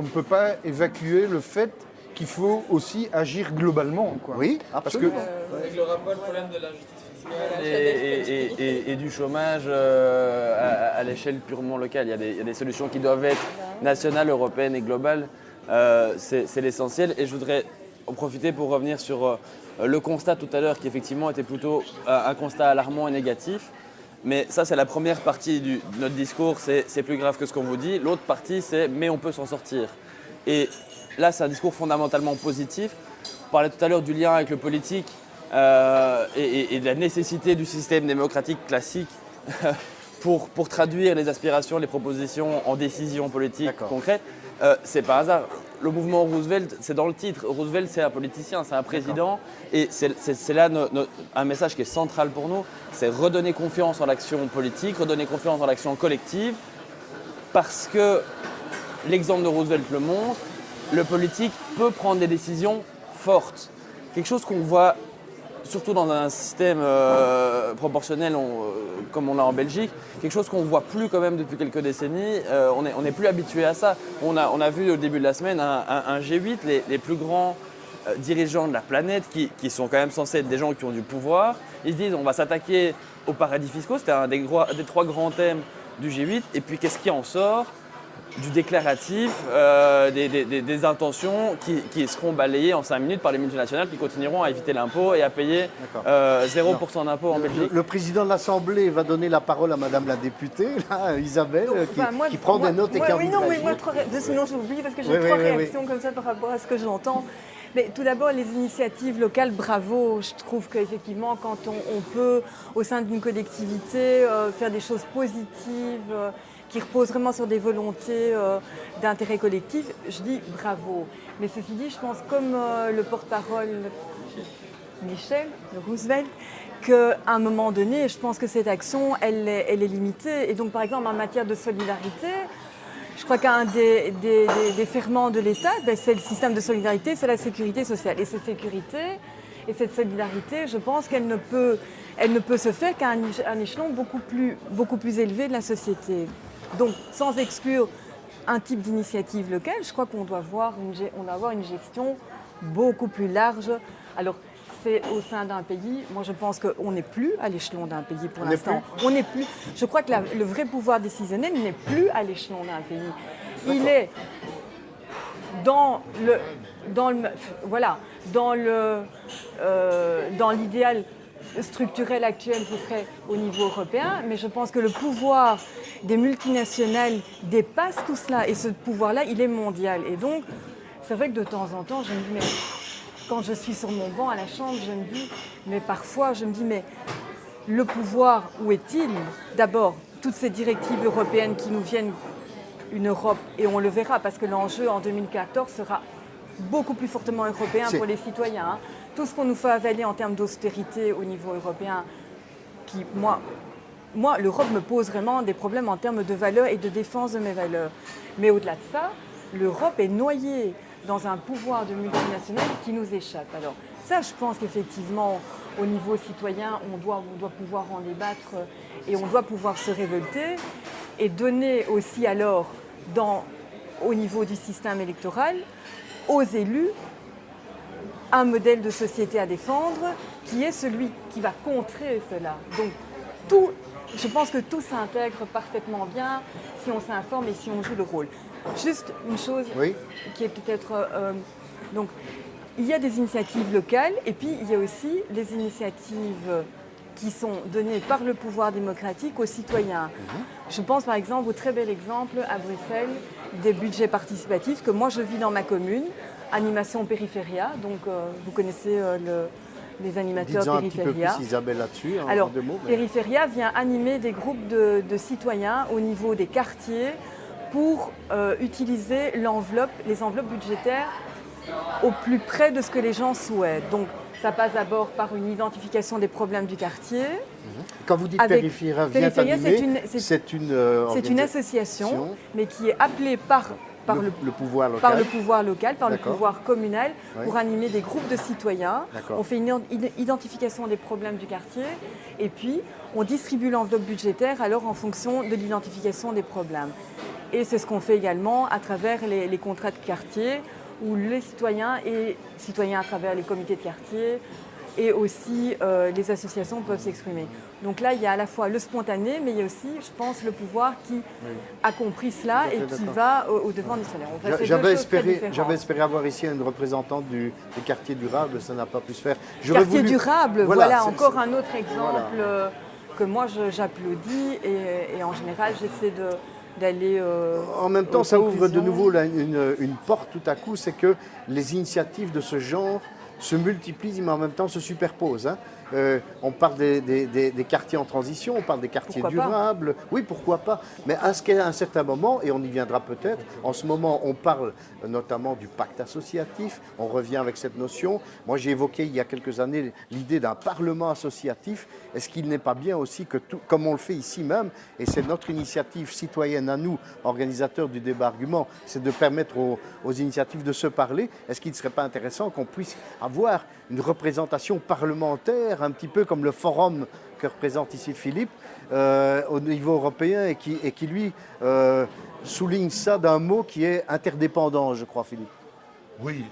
S4: peut pas évacuer le fait qu'il faut aussi agir globalement, quoi.
S1: Oui,
S4: Parce
S1: absolument.
S4: que
S5: réglera pas le problème de l'injustice fiscale et du chômage à l'échelle purement locale. Il y a des solutions qui doivent être nationales, européennes et globales. C'est l'essentiel. Et je voudrais en profiter pour revenir sur le constat tout à l'heure qui effectivement était plutôt un constat alarmant et négatif. Mais ça, c'est la première partie de notre discours, c'est plus grave que ce qu'on vous dit. L'autre partie, c'est mais on peut s'en sortir. Et là, c'est un discours fondamentalement positif. On parlait tout à l'heure du lien avec le politique et de la nécessité du système démocratique classique pour traduire les aspirations, les propositions en décisions politiques concrètes. C'est par hasard. Le mouvement Roosevelt, c'est dans le titre. Roosevelt, c'est un politicien, c'est un président. Et c'est là un message qui est central pour nous. C'est redonner confiance en l'action politique, redonner confiance en l'action collective. Parce que l'exemple de Roosevelt le montre, le politique peut prendre des décisions fortes. Quelque chose qu'on voit surtout dans un système proportionnel comme on a en Belgique, quelque chose qu'on ne voit plus quand même depuis quelques décennies. On n'est plus habitué à ça. On a vu au début de la semaine un G8, les plus grands dirigeants de la planète qui sont quand même censés être des gens qui ont du pouvoir. Ils se disent on va s'attaquer aux paradis fiscaux, c'était un des 3 grands thèmes du G8. Et puis qu'est-ce qui en sort ? Du déclaratif, des intentions qui seront balayées en 5 minutes par les multinationales qui continueront à éviter l'impôt et à payer 0% d'impôt en Belgique.
S1: Le président de l'Assemblée va donner la parole à Madame la députée, là, Isabelle, qui prend des notes et qui a envie de réagir.
S2: Sinon j'oublie parce que j'ai 3 réactions comme ça par rapport à ce que j'entends. Mais tout d'abord, les initiatives locales, bravo. Je trouve qu'effectivement, quand on peut, au sein d'une collectivité, faire des choses positives, qui reposent vraiment sur des volontés d'intérêt collectif, je dis bravo. Mais ceci dit, je pense comme le porte-parole Michel, de Roosevelt, qu'à un moment donné, je pense que cette action, elle est limitée. Et donc, par exemple, en matière de solidarité, je crois qu'un des ferments de l'État, c'est le système de solidarité, c'est la sécurité sociale. Et cette sécurité et cette solidarité, je pense qu'elle ne peut se faire qu'à un échelon beaucoup plus élevé de la société. Donc, sans exclure un type d'initiative locale, je crois qu'on doit avoir une gestion beaucoup plus large. Alors, c'est au sein d'un pays. Moi, je pense qu'on n'est plus à l'échelon d'un pays pour l'instant. On n'est plus. Je crois que le vrai pouvoir décisionnel n'est plus à l'échelon d'un pays. Il est dans l'idéal structurel actuel, ce serait au niveau européen, mais je pense que le pouvoir des multinationales dépasse tout cela, et ce pouvoir-là, il est mondial. Et donc, c'est vrai que de temps en temps, je me dis, mais quand je suis sur mon banc à la Chambre, parfois, je me dis, mais le pouvoir, où est-il ? D'abord, toutes ces directives européennes qui nous viennent, une Europe, et on le verra, parce que l'enjeu en 2014 sera beaucoup plus fortement européen pour les citoyens. Hein. Tout ce qu'on nous fait avaler en termes d'austérité au niveau européen, qui, moi, l'Europe me pose vraiment des problèmes en termes de valeurs et de défense de mes valeurs. Mais au-delà de ça, l'Europe est noyée dans un pouvoir de multinationales qui nous échappe. Alors ça, je pense qu'effectivement, au niveau citoyen, on doit pouvoir en débattre et on doit pouvoir se révolter et donner aussi alors, au niveau du système électoral, aux élus, un modèle de société à défendre qui est celui qui va contrer cela. Donc je pense que tout s'intègre parfaitement bien si on s'informe et si on joue le rôle. Juste une chose qui est peut-être... donc, il y a des initiatives locales et puis il y a aussi les initiatives qui sont données par le pouvoir démocratique aux citoyens. Je pense par exemple au très bel exemple à Bruxelles des budgets participatifs que moi je vis dans ma commune, Animation Périphéria, donc vous connaissez les animateurs
S1: Dites-en
S2: Périphéria.
S1: un petit peu plus Isabelle là-dessus,
S2: Alors,
S1: en 2 mots.
S2: Périphéria vient animer des groupes de citoyens au niveau des quartiers pour utiliser les enveloppes budgétaires au plus près de ce que les gens souhaitent. Donc Ça passe d'abord par une identification des problèmes du quartier.
S1: Quand vous dites
S2: Avec
S1: Périphéria vient
S2: Périphéria,
S1: animer,
S2: c'est une
S1: organisation
S2: association, mais qui est appelée par
S1: le pouvoir local.
S2: par le pouvoir local, par le
S1: D'accord.
S2: pouvoir communal,
S1: Oui.
S2: pour animer des groupes de citoyens.
S1: D'accord.
S2: On fait une identification des problèmes du quartier et puis on distribue l'enveloppe budgétaire alors en fonction de l'identification des problèmes. Et c'est ce qu'on fait également à travers les contrats de quartier où les citoyens à travers les comités de quartier et aussi les associations peuvent s'exprimer. Donc là, il y a à la fois le spontané, mais il y a aussi, je pense, le pouvoir qui a compris cela
S1: Tout à fait
S2: et qui
S1: d'accord.
S2: va au-devant des citoyens. On fait deux
S1: J'avais
S2: choses très
S1: espéré,
S2: différentes.
S1: avoir ici une représentante des quartiers durables, ça n'a pas pu se faire.
S2: Quartier durable, voilà
S1: c'est-
S2: encore un autre exemple que moi j'applaudis et en général j'essaie d'aller.
S1: En même temps,
S2: aux
S1: ça ouvre de
S2: conclusions.
S1: nouveau là, une porte tout à coup, c'est que les initiatives de ce genre se multiplient, mais en même temps se superposent. Hein. On parle des quartiers en transition, on parle des quartiers
S2: Pourquoi pas.
S1: durables. Oui, pourquoi pas. Mais à un certain moment, et on y viendra peut-être, en ce moment, on parle notamment du pacte associatif. On revient avec cette notion. Moi, j'ai évoqué il y a quelques années l'idée d'un parlement associatif. Est-ce qu'il n'est pas bien aussi que, comme on le fait ici même, et c'est notre initiative citoyenne à nous, organisateurs du débat argument, c'est de permettre aux initiatives de se parler. Est-ce qu'il ne serait pas intéressant qu'on puisse avoir une représentation parlementaire, un petit peu comme le forum que représente ici Philippe, au niveau européen et qui lui, souligne ça d'un mot qui est interdépendant, je crois, Philippe.
S3: Oui,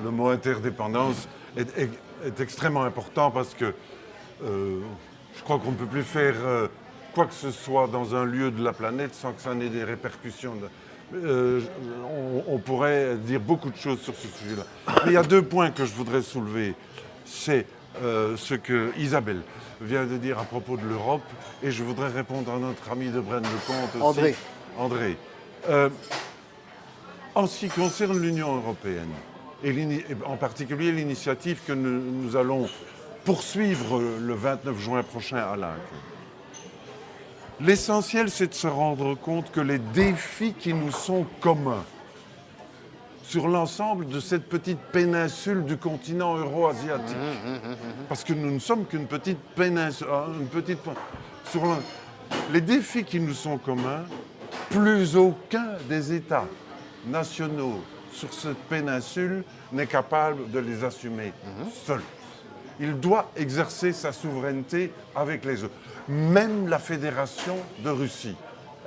S3: le mot interdépendance est extrêmement important parce que je crois qu'on ne peut plus faire quoi que ce soit dans un lieu de la planète sans que ça n'ait des répercussions. On pourrait dire beaucoup de choses sur ce sujet-là. Mais il y a deux points que je voudrais soulever. C'est ce que Isabelle vient de dire à propos de l'Europe, et je voudrais répondre à notre ami de Braine-le-Comte aussi. André. En ce qui concerne l'Union européenne, et en particulier l'initiative que nous allons poursuivre le 29 juin prochain à Laeken, l'essentiel, c'est de se rendre compte que les défis qui nous sont communs sur l'ensemble de cette petite péninsule du continent euro-asiatique, parce que nous ne sommes qu'une petite péninsule, les défis qui nous sont communs, plus aucun des États nationaux sur cette péninsule n'est capable de les assumer seul. Il doit exercer sa souveraineté avec les autres. Même la Fédération de Russie,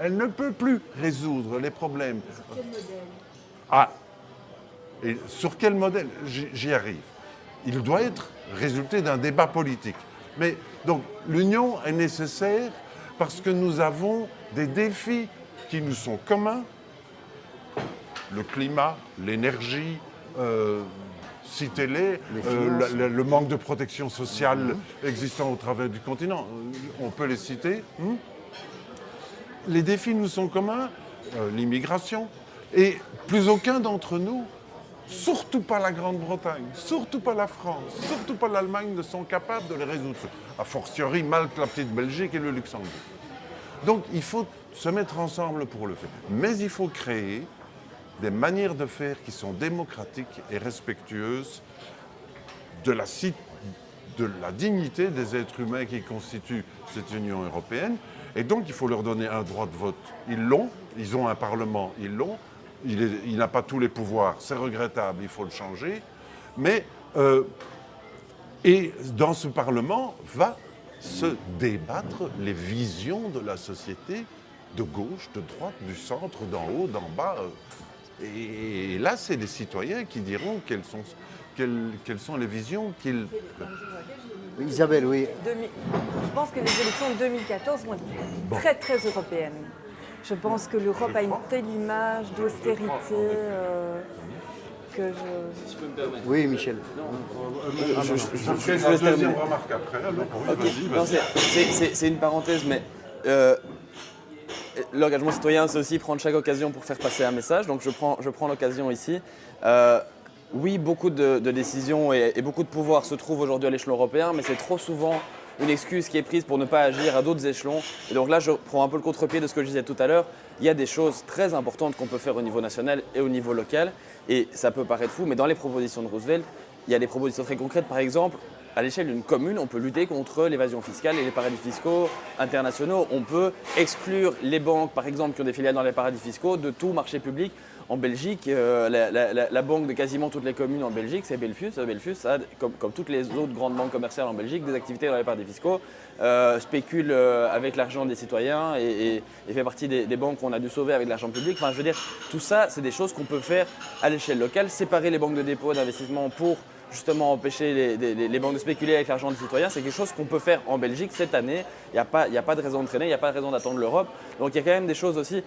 S3: elle ne peut plus résoudre les problèmes. Sur quel modèle ? Et sur quel modèle ? J'y arrive. Il doit être résulté d'un débat politique. Mais donc l'union est nécessaire parce que nous avons des défis qui nous sont communs. Le climat, l'énergie, citez-les, le manque de protection sociale existant au travers du continent, on peut les citer. Les défis nous sont communs, l'immigration, et plus aucun d'entre nous, surtout pas la Grande-Bretagne, surtout pas la France, surtout pas l'Allemagne, ne sont capables de les résoudre. A fortiori, Malte, la petite Belgique et le Luxembourg. Donc il faut se mettre ensemble pour le faire. Mais il faut créer des manières de faire qui sont démocratiques et respectueuses de la dignité des êtres humains qui constituent cette Union européenne. Et donc, il faut leur donner un droit de vote. Ils l'ont, ils ont un Parlement, ils l'ont. Il n'a pas tous les pouvoirs, c'est regrettable, il faut le changer. Mais, et dans ce Parlement va se débattre les visions de la société, de gauche, de droite, du centre, d'en haut, d'en bas. Et là, c'est les citoyens qui diront quelles sont les visions qu'ils...
S1: Isabelle, oui.
S2: Je pense que les élections de 2014 vont être très, très européennes. Je pense que l'Europe a une telle image d'austérité que je...
S5: Si je peux me permettre.
S1: Oui, Michel.
S3: Je ferai la deuxième remarque après. Alors, oui, vas-y.
S5: C'est une parenthèse, mais l'engagement citoyen, c'est aussi prendre chaque occasion pour faire passer un message. Donc je prends l'occasion ici. Oui, beaucoup de décisions et beaucoup de pouvoir se trouvent aujourd'hui à l'échelon européen, mais c'est trop souvent une excuse qui est prise pour ne pas agir à d'autres échelons. Et donc là, je prends un peu le contre-pied de ce que je disais tout à l'heure. Il y a des choses très importantes qu'on peut faire au niveau national et au niveau local. Et ça peut paraître fou, mais dans les propositions de Roosevelt, il y a des propositions très concrètes. Par exemple, à l'échelle d'une commune, on peut lutter contre l'évasion fiscale et les paradis fiscaux internationaux. On peut exclure les banques, par exemple, qui ont des filiales dans les paradis fiscaux, de tout marché public. En Belgique, la banque de quasiment toutes les communes en Belgique, c'est Belfius. Belfius a, comme toutes les autres grandes banques commerciales en Belgique, des activités dans les paradis fiscaux, spécule avec l'argent des citoyens et fait partie des banques qu'on a dû sauver avec de l'argent public. Enfin, je veux dire, tout ça, c'est des choses qu'on peut faire à l'échelle locale, séparer les banques de dépôt et d'investissement pour justement empêcher les banques de spéculer avec l'argent des citoyens. C'est quelque chose qu'on peut faire en Belgique cette année. Il n'y a pas de raison de traîner, il n'y a pas de raison d'attendre l'Europe. Donc il y a quand même des choses aussi.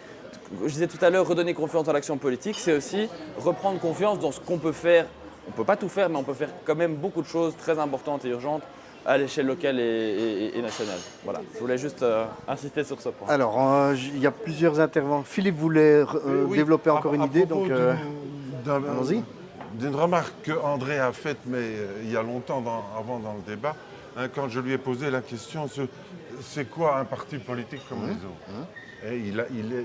S5: Je disais tout à l'heure, redonner confiance dans l'action politique, c'est aussi reprendre confiance dans ce qu'on peut faire. On ne peut pas tout faire, mais on peut faire quand même beaucoup de choses très importantes et urgentes à l'échelle locale et nationale. Voilà, je voulais juste insister sur ce point.
S1: Alors, il y a plusieurs intervenants. Philippe voulait
S3: Oui,
S1: développer encore une idée,
S3: propos
S1: donc allons-y.
S3: D'une remarque qu'André a faite, mais il y a longtemps, avant dans le débat, hein, quand je lui ai posé la question, c'est quoi un parti politique comme les autres? Et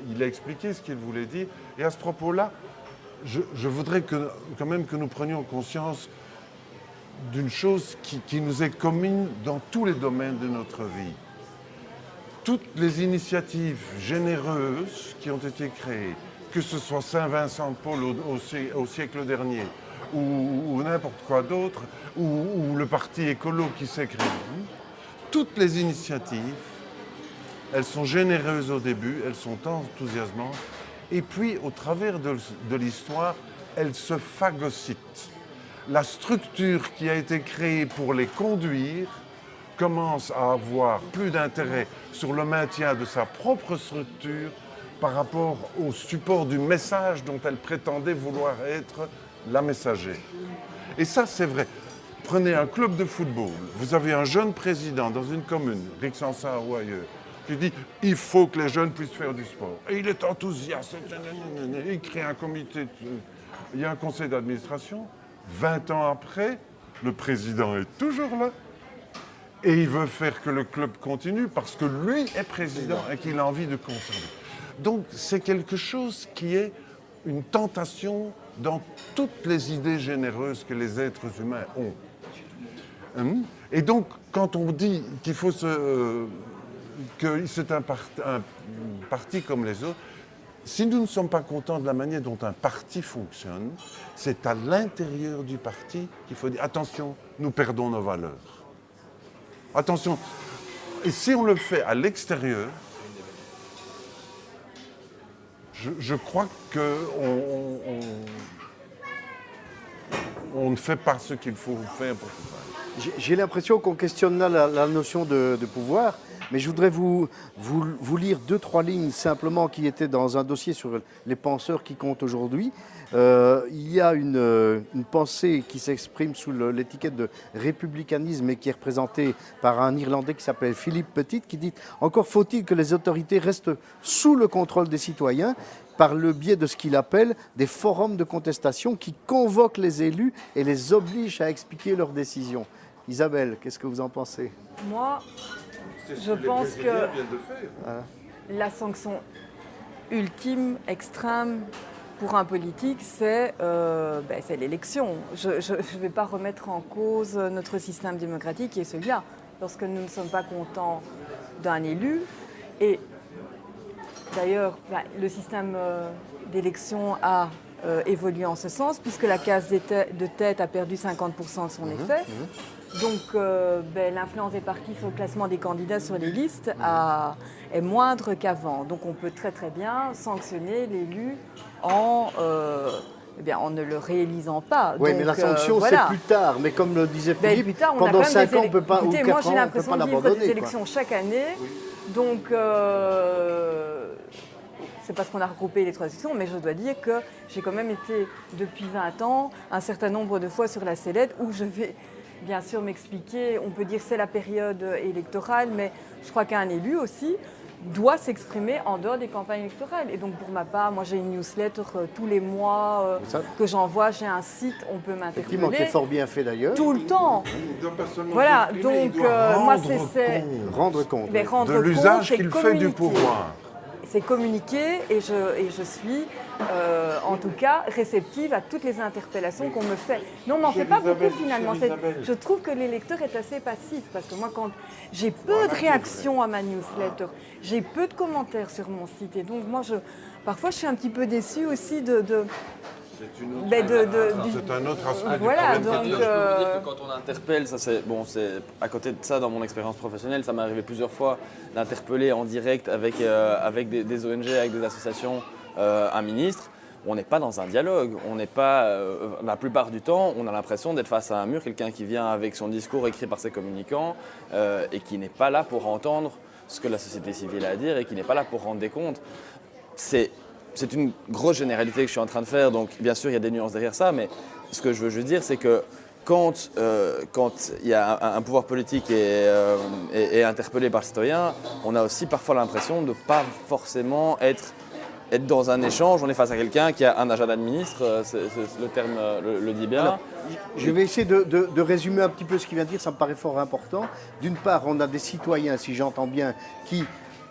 S3: il a expliqué ce qu'il voulait dire. Et à ce propos-là, je voudrais quand même que nous prenions conscience d'une chose qui nous est commune dans tous les domaines de notre vie. Toutes les initiatives généreuses qui ont été créées, que ce soit Saint-Vincent de Paul au siècle dernier, ou n'importe quoi d'autre, ou le parti écolo qui s'est créé, toutes les initiatives, elles sont généreuses au début, elles sont enthousiasmantes, et puis au travers de l'histoire, elles se phagocytent. La structure qui a été créée pour les conduire commence à avoir plus d'intérêt sur le maintien de sa propre structure par rapport au support du message dont elle prétendait vouloir être la messager. Et ça, c'est vrai. Prenez un club de football, vous avez un jeune président dans une commune, Rixensart ou ailleurs, qui dit « il faut que les jeunes puissent faire du sport ». Et il est enthousiaste, il crée un comité, il y a un conseil d'administration. 20 ans après, le président est toujours là. Et il veut faire que le club continue parce que lui est président et qu'il a envie de conserver. Donc c'est quelque chose qui est une tentation dans toutes les idées généreuses que les êtres humains ont. Et donc quand on dit qu'il faut que c'est un parti comme les autres, si nous ne sommes pas contents de la manière dont un parti fonctionne, c'est à l'intérieur du parti qu'il faut dire attention, nous perdons nos valeurs. Attention. Et si on le fait à l'extérieur, je crois qu'on ne fait pas ce qu'il faut faire pour tout ça.
S1: J'ai l'impression qu'on questionne là la notion de pouvoir, mais je voudrais vous lire 2-3 lignes simplement qui étaient dans un dossier sur les penseurs qui comptent aujourd'hui. Il y a une pensée qui s'exprime sous l'étiquette de républicanisme et qui est représentée par un Irlandais qui s'appelle Philippe Petit, qui dit « Encore faut-il que les autorités restent sous le contrôle des citoyens par le biais de ce qu'il appelle des forums de contestation qui convoquent les élus et les obligent à expliquer leurs décisions. » Isabelle, qu'est-ce que vous en pensez?
S2: Moi, je pense que la sanction ultime, extrême pour un politique, c'est l'élection. Je ne vais pas remettre en cause notre système démocratique qui est celui-là. Lorsque nous ne sommes pas contents d'un élu, et d'ailleurs, le système d'élection a évolué en ce sens, puisque la case de tête a perdu 50% de son effet. Donc l'influence des partis sur le classement des candidats sur les listes est moindre qu'avant. Donc on peut très très bien sanctionner l'élu en ne le réalisant pas.
S1: Oui, mais la sanction c'est plus tard. Mais comme le disait Philippe,
S2: plus tard,
S1: pendant 5 ans on ne peut pas,
S2: Écoutez,
S1: ou 4
S2: moi
S1: ans,
S2: j'ai l'impression de vivre des élections chaque année. Oui. Donc c'est parce qu'on a regroupé les 3 élections, mais je dois dire que j'ai quand même été depuis 20 ans un certain nombre de fois sur la sellette où je vais bien sûr m'expliquer. On peut dire que c'est la période électorale, mais je crois qu'un élu aussi, doit s'exprimer en dehors des campagnes électorales. Et donc pour ma part, moi j'ai une newsletter tous les mois que j'envoie, j'ai un site, on peut
S1: Effectivement, qui est
S2: m'interpeller
S1: fort bien fait d'ailleurs.
S2: tout le temps.
S3: Il doit pas seulement
S2: Voilà,
S3: s'exprimer,
S2: donc
S3: il doit
S2: moi
S3: rendre
S2: c'est
S3: compte
S1: Rendre compte.
S2: mais rendre
S3: de
S2: compte,
S3: l'usage
S2: c'est
S3: qu'il fait du
S2: communiquer.
S3: pouvoir.
S2: C'est communiquer et je suis en tout cas réceptive à toutes les interpellations qu'on me fait. Mais on m'en fait pas beaucoup finalement. Je trouve que l'électeur est assez passif parce que moi quand j'ai peu de réactions à ma newsletter, j'ai peu de commentaires sur mon site et donc moi parfois je suis un petit peu déçue aussi
S3: C'est un autre aspect
S2: Voilà,
S3: du problème.
S2: donc,
S5: Je peux vous dire que quand on interpelle, ça c'est à côté de ça dans mon expérience professionnelle, ça m'est arrivé plusieurs fois d'interpeller en direct avec des ONG, avec des associations, un ministre. On n'est pas dans un dialogue, on n'est pas, la plupart du temps, on a l'impression d'être face à un mur, quelqu'un qui vient avec son discours écrit par ses communicants et qui n'est pas là pour entendre ce que la société civile a à dire et qui n'est pas là pour rendre des comptes. C'est une grosse généralité que je suis en train de faire, donc bien sûr il y a des nuances derrière ça, mais ce que je veux dire c'est que quand il y a un pouvoir politique est interpellé par le citoyen, on a aussi parfois l'impression de ne pas forcément être dans un échange, on est face à quelqu'un qui a un agenda de ministre, le terme le dit bien.
S1: Alors, je vais essayer de résumer un petit peu ce qu'il vient de dire, ça me paraît fort important. D'une part, on a des citoyens, si j'entends bien, qui,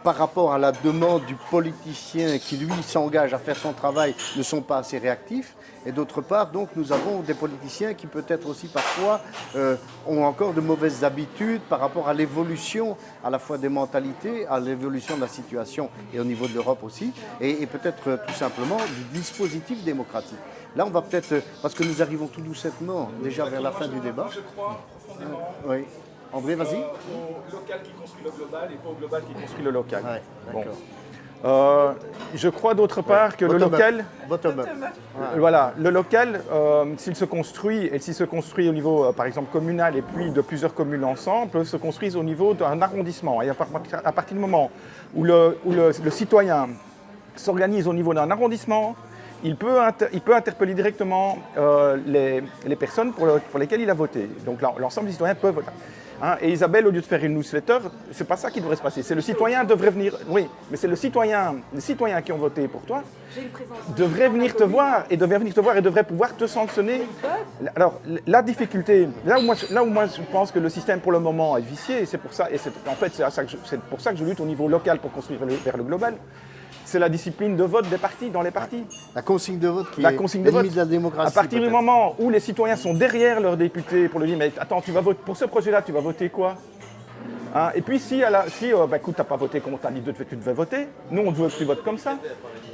S1: par rapport à la demande du politicien qui, lui, s'engage à faire son travail, ne sont pas assez réactifs. Et d'autre part, donc, nous avons des politiciens qui peut-être aussi parfois ont encore de mauvaises habitudes par rapport à l'évolution à la fois des mentalités, à l'évolution de la situation et au niveau de l'Europe aussi, et peut-être tout simplement du dispositif démocratique. Là, on va peut-être, parce que nous arrivons tout doucement déjà vers la fin du débat.
S6: Je crois profondément
S1: Oui. André, vas-y.
S6: au local qui construit le global et pas au global qui construit le local.
S1: Ouais,
S6: Bon.
S1: d'accord.
S6: Je crois d'autre part que le
S1: Bottom-up.
S6: local,
S1: Bottom-up.
S6: voilà, le local, s'il se construit, et s'il se construit au niveau, par exemple, communal et puis de plusieurs communes ensemble, peut se construire au niveau d'un arrondissement. Et à partir du moment où le citoyen s'organise au niveau d'un arrondissement, il peut interpeller directement les personnes pour lesquelles il a voté. Donc l'ensemble des citoyens peuvent voter. Hein, et Isabelle, au lieu de faire une newsletter, c'est pas ça qui devrait se passer. C'est le citoyen devrait venir. Oui, mais c'est les citoyens qui ont voté pour toi devraient venir te voir et devraient pouvoir te sanctionner. Alors la difficulté, là où moi je pense que le système pour le moment est vicié, et c'est pour ça, et c'est pour ça que je lutte au niveau local pour construire vers le global. C'est la discipline de vote des partis, dans les partis.
S1: La consigne de vote qui
S6: La
S1: est
S6: consigne de vote.
S1: l'ennemi de la démocratie.
S6: À partir du
S1: peut-être.
S6: moment où les citoyens sont derrière leurs députés pour leur dire mais attends, tu vas voter pour ce projet-là, tu vas voter quoi? Hein, et puis si écoute, t'as pas voté comme on t'a dit tu devais voter, nous on veut que tu votes comme ça.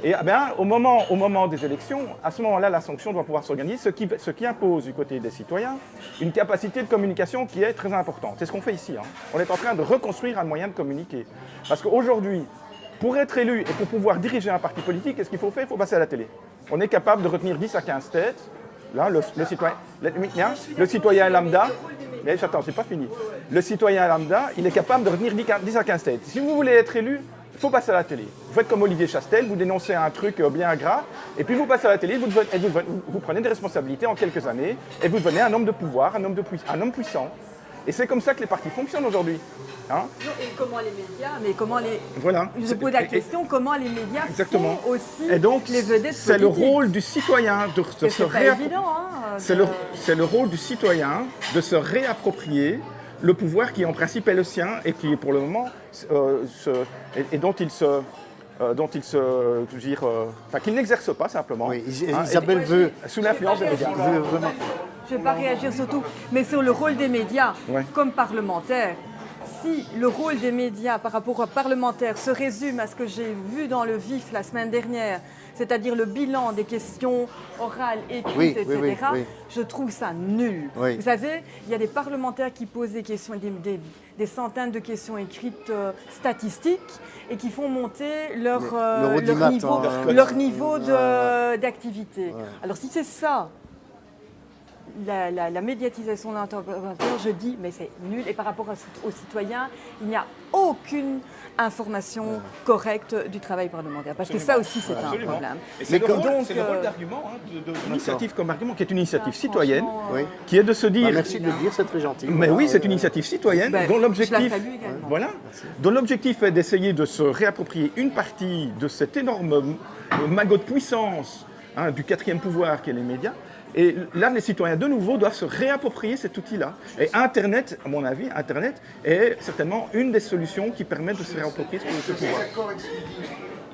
S6: Et au moment des élections, à ce moment-là, la sanction doit pouvoir s'organiser, ce qui impose du côté des citoyens une capacité de communication qui est très importante. C'est ce qu'on fait ici. Hein. On est en train de reconstruire un moyen de communiquer. Parce qu'aujourd'hui, pour être élu et pour pouvoir diriger un parti politique, qu'est-ce qu'il faut faire? Il faut passer à la télé. On est capable de retenir 10 à 15 têtes. Là, le citoyen lambda, mais j'attends, c'est pas fini. Le citoyen lambda, il est capable de retenir 10 à 15 têtes. Si vous voulez être élu, il faut passer à la télé. Vous faites comme Olivier Chastel, vous dénoncez un truc bien gras, et puis vous passez à la télé, vous prenez des responsabilités en quelques années, et vous devenez un homme de pouvoir, un homme puissant. Et c'est comme ça que les partis fonctionnent aujourd'hui. Hein?
S2: Et comment les médias,
S6: Voilà.
S2: Je pose la question, comment les médias
S6: Exactement.
S2: font aussi
S6: Et donc,
S2: les vedettes
S6: c'est le
S2: politiques.
S6: rôle du citoyen de se
S2: C'est pas évident, hein,
S6: C'est le rôle du citoyen de se réapproprier le pouvoir qui en principe est le sien et qui pour le moment qu'il n'exerce pas simplement.
S1: Oui,
S6: Hein,
S1: Isabelle veut.
S6: sous l'influence des médias.
S2: Je ne vais pas réagir surtout, mais sur le rôle des médias
S6: Ouais.
S2: comme parlementaires. Si le rôle des médias par rapport aux parlementaires se résume à ce que j'ai vu dans le vif la semaine dernière, c'est-à-dire le bilan des questions orales, écrites, etc., je trouve ça nul.
S1: Oui.
S2: Vous savez, il y a des parlementaires qui posent des questions, des centaines de questions écrites statistiques et qui font monter leur niveau d'activité.
S1: Ouais.
S2: Alors si c'est ça, la médiatisation d'un parlementaire, je dis, mais c'est nul. Et par rapport aux citoyens, il n'y a aucune information correcte du travail parlementaire. Parce que ça aussi, c'est un problème.
S6: Et c'est le
S2: donc,
S6: rôle d'argument, de l'initiative comme argument, qui est une initiative citoyenne,
S2: franchement,
S6: qui est de se dire...
S1: merci de le dire, c'est très gentil.
S6: Mais oui, c'est une initiative citoyenne
S2: Ben,
S6: dont
S2: je la
S6: l'objectif,
S2: salue également.
S6: voilà, dont l'objectif est d'essayer de se réapproprier une partie de cet énorme magot de puissance du quatrième pouvoir qu'est les médias. Et là, les citoyens, de nouveau, doivent se réapproprier cet outil-là. Et Internet, à mon avis, Internet est certainement une des solutions qui permettent de se réapproprier ce pouvoir.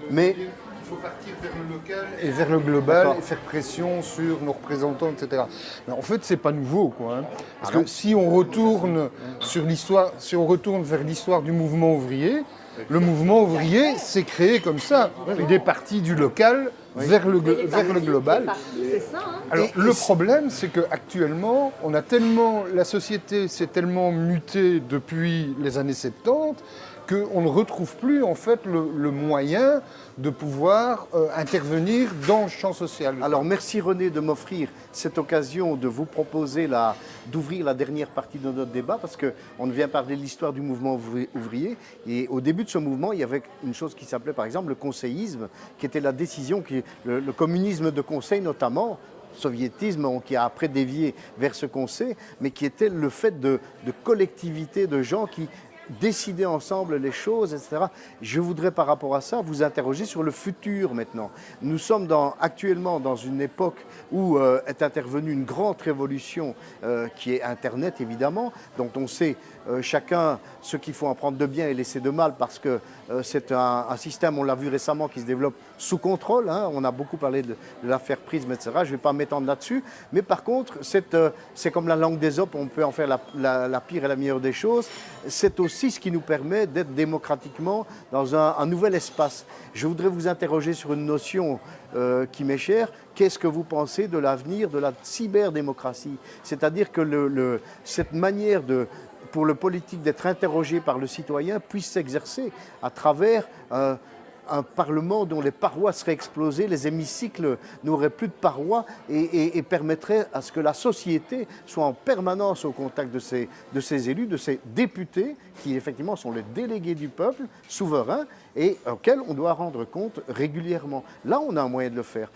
S1: Mais
S4: Il faut partir vers le local et vers le global et faire pression sur nos représentants, etc. Mais en fait, c'est pas nouveau, quoi. Hein. Parce que si on retourne sur l'histoire, si on retourne vers l'histoire du mouvement ouvrier, le mouvement ouvrier s'est créé comme ça. Il est parti du local vers le global.
S2: C'est ça, hein.
S4: Alors le problème, c'est qu'actuellement, la société s'est tellement mutée depuis les années 70 qu'on ne retrouve plus en fait le moyen de pouvoir intervenir dans le champ social.
S1: alors, merci René de m'offrir cette occasion de vous proposer d'ouvrir la dernière partie de notre débat parce qu'on vient parler de l'histoire du mouvement ouvrier. Et au début de ce mouvement, il y avait une chose qui s'appelait par exemple le conseillisme, qui était la décision, le communisme de conseil notamment, soviétisme qui a après dévié vers ce conseil, mais qui était le fait de collectivités de gens qui décider ensemble les choses, etc. Je voudrais par rapport à ça vous interroger sur le futur maintenant. Nous sommes actuellement dans une époque où est intervenue une grande révolution qui est Internet évidemment, dont on sait chacun ce qu'il faut en prendre de bien et laisser de mal parce que c'est un système, on l'a vu récemment, qui se développe sous contrôle. Hein. On a beaucoup parlé de l'affaire Prism, etc. Je ne vais pas m'étendre là-dessus. Mais par contre, c'est comme la langue d'Ésope, on peut en faire la pire et la meilleure des choses. C'est aussi ce qui nous permet d'être démocratiquement dans un nouvel espace. Je voudrais vous interroger sur une notion qui m'est chère. Qu'est-ce que vous pensez de l'avenir de la cyberdémocratie? C'est-à-dire que cette manière pour le politique d'être interrogé par le citoyen puisse s'exercer à travers un Parlement dont les parois seraient explosées, les hémicycles n'auraient plus de parois et permettrait à ce que la société soit en permanence au contact de ces élus, de ces députés qui effectivement sont les délégués du peuple, souverains, et auxquels on doit rendre compte régulièrement. Là, on a un moyen de le faire.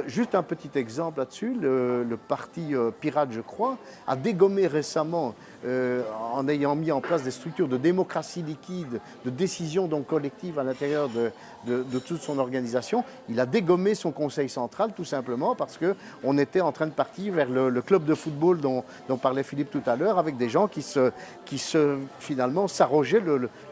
S1: Juste un petit exemple là-dessus, le parti Pirate, je crois, a dégommé récemment, en ayant mis en place des structures de démocratie liquide, de décision donc collective à l'intérieur de toute son organisation. Il a dégommé son conseil central tout simplement parce qu'on était en train de partir vers le club de football dont parlait Philippe tout à l'heure, avec des gens qui finalement s'arrogeaient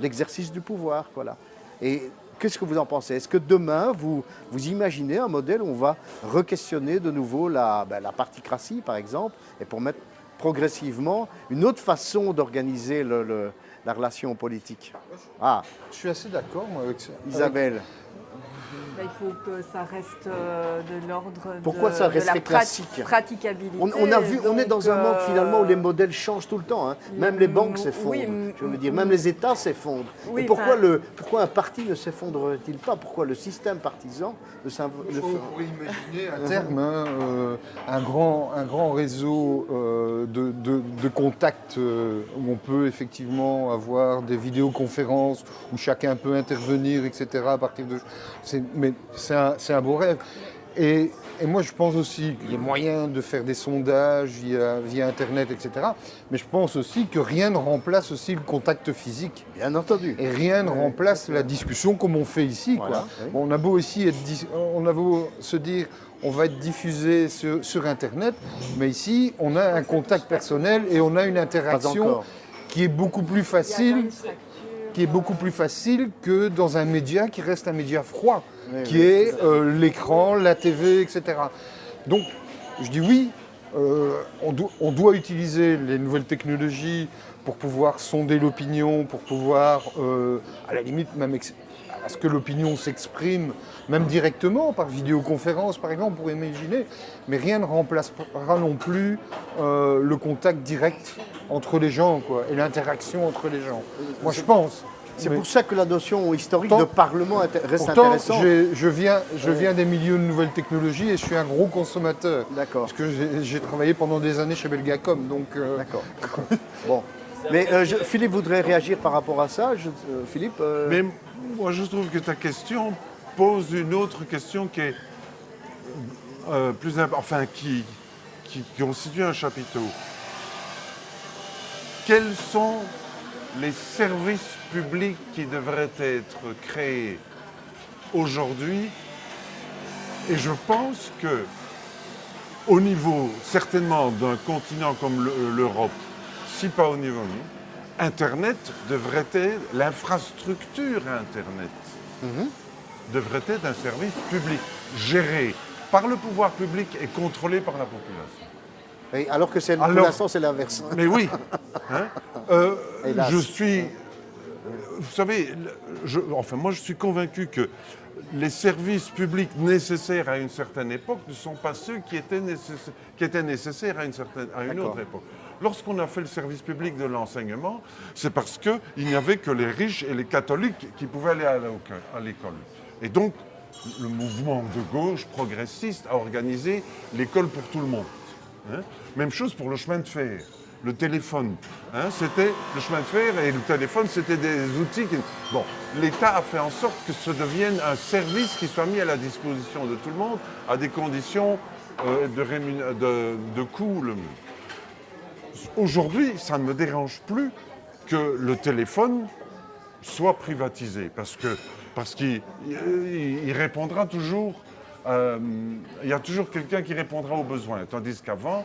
S1: l'exercice du pouvoir. Voilà. Et qu'est-ce que vous en pensez? Est-ce que demain, vous imaginez un modèle où on va re-questionner de nouveau la particratie, par exemple, et pour mettre progressivement une autre façon d'organiser la relation politique? Ah,
S4: Je suis assez d'accord moi, avec ça.
S1: Isabelle.
S2: Il faut que ça reste de l'ordre
S1: Pourquoi ça
S2: de
S1: resterait
S2: la
S1: classique
S2: praticabilité.
S1: On est dans un monde finalement où les modèles changent tout le temps. Hein. Même les banques s'effondrent.
S2: oui,
S1: Je veux dire, même les États s'effondrent.
S2: Oui,
S1: et pourquoi un parti ne s'effondre-t-il pas? Pourquoi le système partisan ne s'effondre?
S4: On pourrait imaginer à terme un grand réseau de contacts où on peut effectivement avoir des vidéoconférences où chacun peut intervenir, etc. à partir de... Mais c'est un beau rêve. Et moi, je pense aussi qu'il y a moyen de faire des sondages via Internet, etc. Mais je pense aussi que rien ne remplace aussi le contact physique.
S1: Bien entendu.
S4: Et rien ne remplace la discussion comme on fait ici.
S1: Voilà,
S4: Quoi.
S1: oui.
S4: Bon, on a beau se dire on va être diffusé sur Internet, mais ici, on a un contact personnel et on a une
S1: Pas
S4: interaction
S1: encore.
S4: qui est beaucoup plus facile. Qui est beaucoup plus facile que dans un média qui reste un média froid, qui est l'écran, la TV, etc. Donc, je dis oui, on doit utiliser les nouvelles technologies pour pouvoir sonder l'opinion, pour pouvoir, à la limite, même à ce que l'opinion s'exprime, même directement, par vidéoconférence, par exemple, pour imaginer. Mais rien ne remplacera non plus le contact direct entre les gens, quoi, et l'interaction entre les gens. Moi, je pense.
S1: C'est
S4: Mais-
S1: pour ça que la notion historique
S4: Pourtant-
S1: de parlement reste
S4: Pourtant,
S1: intéressante.
S4: je viens des milieux de nouvelles technologies et je suis un gros consommateur.
S1: D'accord.
S4: Parce que j'ai travaillé pendant des années chez Belgacom, donc
S1: D'accord. Bon. Mais Philippe voudrait réagir par rapport à ça. Philippe
S3: Mais moi, je trouve que ta question pose une autre question qui est qui constitue un chapiteau. Quels sont les services publics qui devraient être créés aujourd'hui? Et je pense que, au niveau certainement d'un continent comme l'Europe, si pas au niveau nous, Internet devrait être, l'infrastructure Internet devrait être un service public géré par le pouvoir public et contrôlé par la population.
S1: Et alors que pour
S3: Alors-
S1: l'instant, c'est l'inverse.
S3: Mais oui, hein,
S1: Hélas.
S3: je suis, vous savez, moi je suis convaincu que les services publics nécessaires à une certaine époque ne sont pas ceux qui étaient nécessaires à une
S1: D'accord.
S3: autre époque. Lorsqu'on a fait le service public de l'enseignement, c'est parce qu'il n'y avait que les riches et les catholiques qui pouvaient aller à l'école. Et donc, le mouvement de gauche progressiste a organisé l'école pour tout le monde. Hein. Même chose pour le chemin de fer. Le téléphone, hein, c'était le chemin de fer et le téléphone, c'était des outils qui... Bon, l'État a fait en sorte que ce devienne un service qui soit mis à la disposition de tout le monde à des conditions de coût. Aujourd'hui, ça ne me dérange plus que le téléphone soit privatisé parce qu'il répondra toujours, il y a toujours quelqu'un qui répondra aux besoins, tandis qu'avant,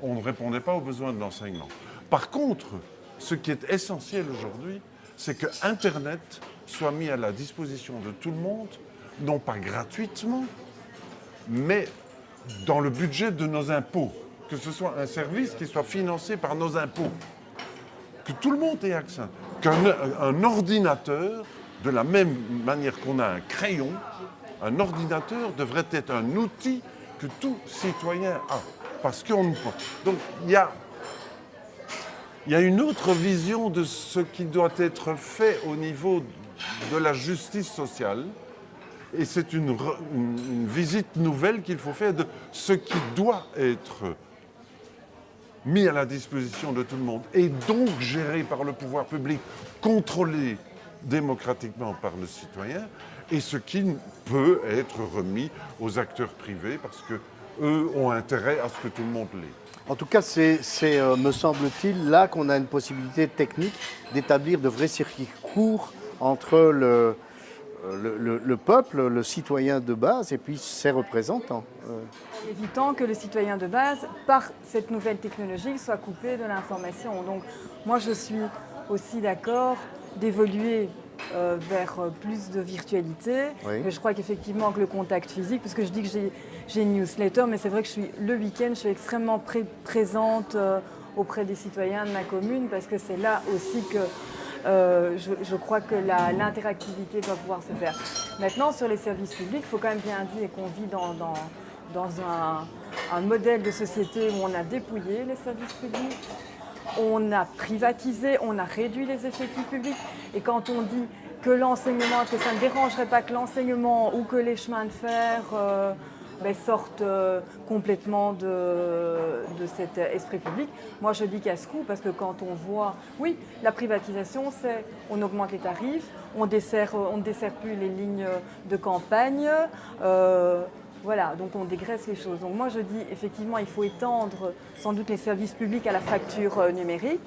S3: on ne répondait pas aux besoins de l'enseignement. Par contre, ce qui est essentiel aujourd'hui, c'est que Internet soit mis à la disposition de tout le monde, non pas gratuitement, mais dans le budget de nos impôts, que ce soit un service qui soit financé par nos impôts, que tout le monde ait accès, qu'un ordinateur, de la même manière qu'on a un crayon, un ordinateur devrait être un outil que tout citoyen a. Parce qu'on donc il y a une autre vision de ce qui doit être fait au niveau de la justice sociale. Et c'est une visite nouvelle qu'il faut faire de ce qui doit être mis à la disposition de tout le monde et donc géré par le pouvoir public, contrôlé démocratiquement par le citoyen, et ce qui peut être remis aux acteurs privés parce qu'eux ont intérêt à ce que tout le monde l'ait.
S1: En tout cas, c'est me semble-t-il, là qu'on a une possibilité technique d'établir de vrais circuits courts entre le peuple, le citoyen de base, et puis ses représentants.
S2: Évitant que le citoyen de base, par cette nouvelle technologie, soit coupé de l'information. Donc moi, je suis aussi d'accord d'évoluer vers plus de virtualité.
S1: Oui.
S2: Mais je crois qu'effectivement que le contact physique, parce que je dis que j'ai une newsletter, mais c'est vrai que le week-end, je suis extrêmement présente auprès des citoyens de ma commune, parce que c'est là aussi que je crois que l'interactivité doit pouvoir se faire. Maintenant, sur les services publics, il faut quand même bien dire qu'on vit dans un modèle de société où on a dépouillé les services publics, on a privatisé, on a réduit les effectifs publics. Et quand on dit que l'enseignement, que ça ne dérangerait pas que l'enseignement ou que les chemins de fer sortent complètement de cet esprit public, moi je dis casse-cou parce que quand on voit, oui, la privatisation, c'est on augmente les tarifs, on ne dessert plus les lignes de campagne, voilà, donc on dégraisse les choses. Donc moi je dis effectivement il faut étendre sans doute les services publics à la fracture numérique,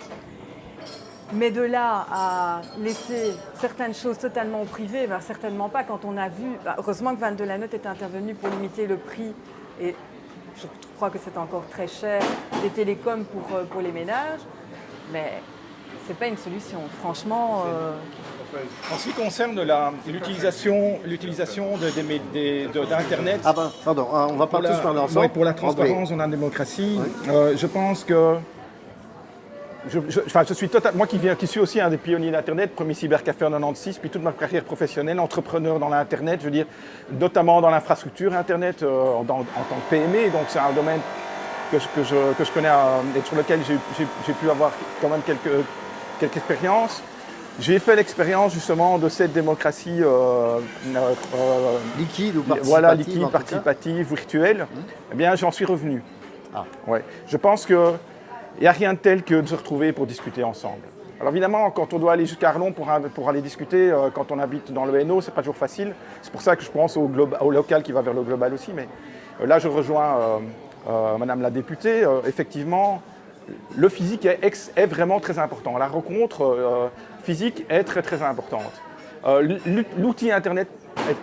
S2: mais de là à laisser certaines choses totalement au privé, ben certainement pas. Quand on a vu, heureusement que Van Delanotte est intervenu pour limiter le prix, et je crois que c'est encore très cher, des télécoms pour les ménages, mais c'est pas une solution, franchement.
S6: En ce qui concerne l'utilisation d'Internet,
S1: Ah ben, pardon, on va pas tous parler ensemble.
S6: ouais, pour la transparence dans la démocratie, je pense que je suis moi qui suis aussi un des pionniers d'Internet, premier cybercafé en 96, puis toute ma carrière professionnelle, entrepreneur dans l'Internet, je veux dire, notamment dans l'infrastructure Internet, en tant que PME, donc c'est un domaine que je connais et sur lequel j'ai pu avoir quand même quelques expériences. J'ai fait l'expérience justement de cette démocratie
S1: Liquide ou participative
S6: voilà,
S1: en
S6: liquide,
S1: tout cas.
S6: participative, virtuelle. Eh bien, j'en suis revenu.
S1: Ah.
S6: Ouais. Je pense qu'il n'y a rien de tel que de se retrouver pour discuter ensemble. Alors évidemment, quand on doit aller jusqu'à Arlon pour aller discuter, quand on habite dans le Hainaut, c'est pas toujours facile. C'est pour ça que je pense au local qui va vers le global aussi. Mais là, je rejoins Madame la députée. Effectivement, le physique est vraiment très important. La rencontre physique est très très importante. L'outil Internet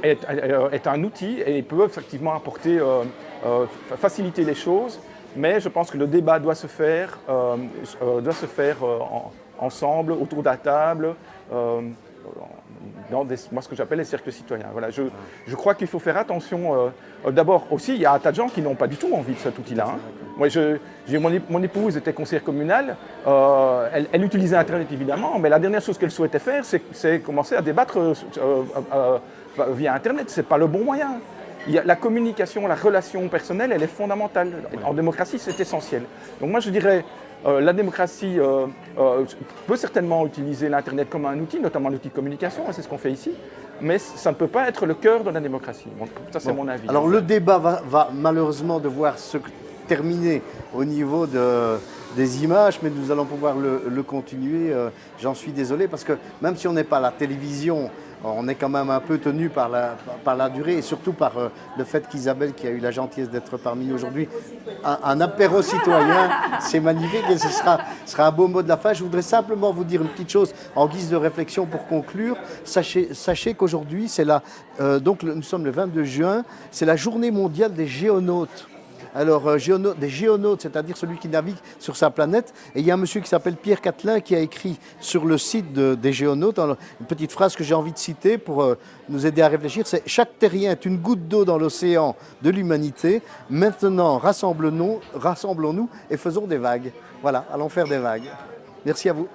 S6: est un outil et il peut effectivement apporter, faciliter les choses. Mais je pense que le débat doit se faire ensemble, autour de la table, dans moi, ce que j'appelle les cercles citoyens. Voilà, je crois qu'il faut faire attention. D'abord aussi, il y a un tas de gens qui n'ont pas du tout envie de cet outil-là. Hein. Moi, mon épouse était conseillère communale, elle utilisait Internet évidemment, mais la dernière chose qu'elle souhaitait faire, c'est commencer à débattre via Internet. Ce n'est pas le bon moyen. La communication, la relation personnelle, elle est fondamentale. En démocratie, c'est essentiel. Donc moi, je dirais, la démocratie peut certainement utiliser l'Internet comme un outil, notamment un outil de communication, c'est ce qu'on fait ici, mais ça ne peut pas être le cœur de la démocratie. Bon, ça, c'est mon avis.
S1: Alors le débat va malheureusement devoir se terminer au niveau des images, mais nous allons pouvoir le continuer. J'en suis désolé, parce que même si on n'est pas à la télévision, on est quand même un peu tenu par la durée, et surtout par le fait qu'Isabelle, qui a eu la gentillesse d'être parmi nous aujourd'hui, un apéro citoyen, c'est magnifique, et ce sera un beau mot de la fin. Je voudrais simplement vous dire une petite chose en guise de réflexion pour conclure. Sachez qu'aujourd'hui, donc nous sommes le 22 juin, c'est la journée mondiale des géonautes. Alors, des géonautes, c'est-à-dire celui qui navigue sur sa planète. Et il y a un monsieur qui s'appelle Pierre Catelin qui a écrit sur le site des géonautes une petite phrase que j'ai envie de citer pour nous aider à réfléchir. C'est « Chaque terrien est une goutte d'eau dans l'océan de l'humanité. Maintenant, rassemblons-nous et faisons des vagues. » Voilà, allons faire des vagues. Merci à vous.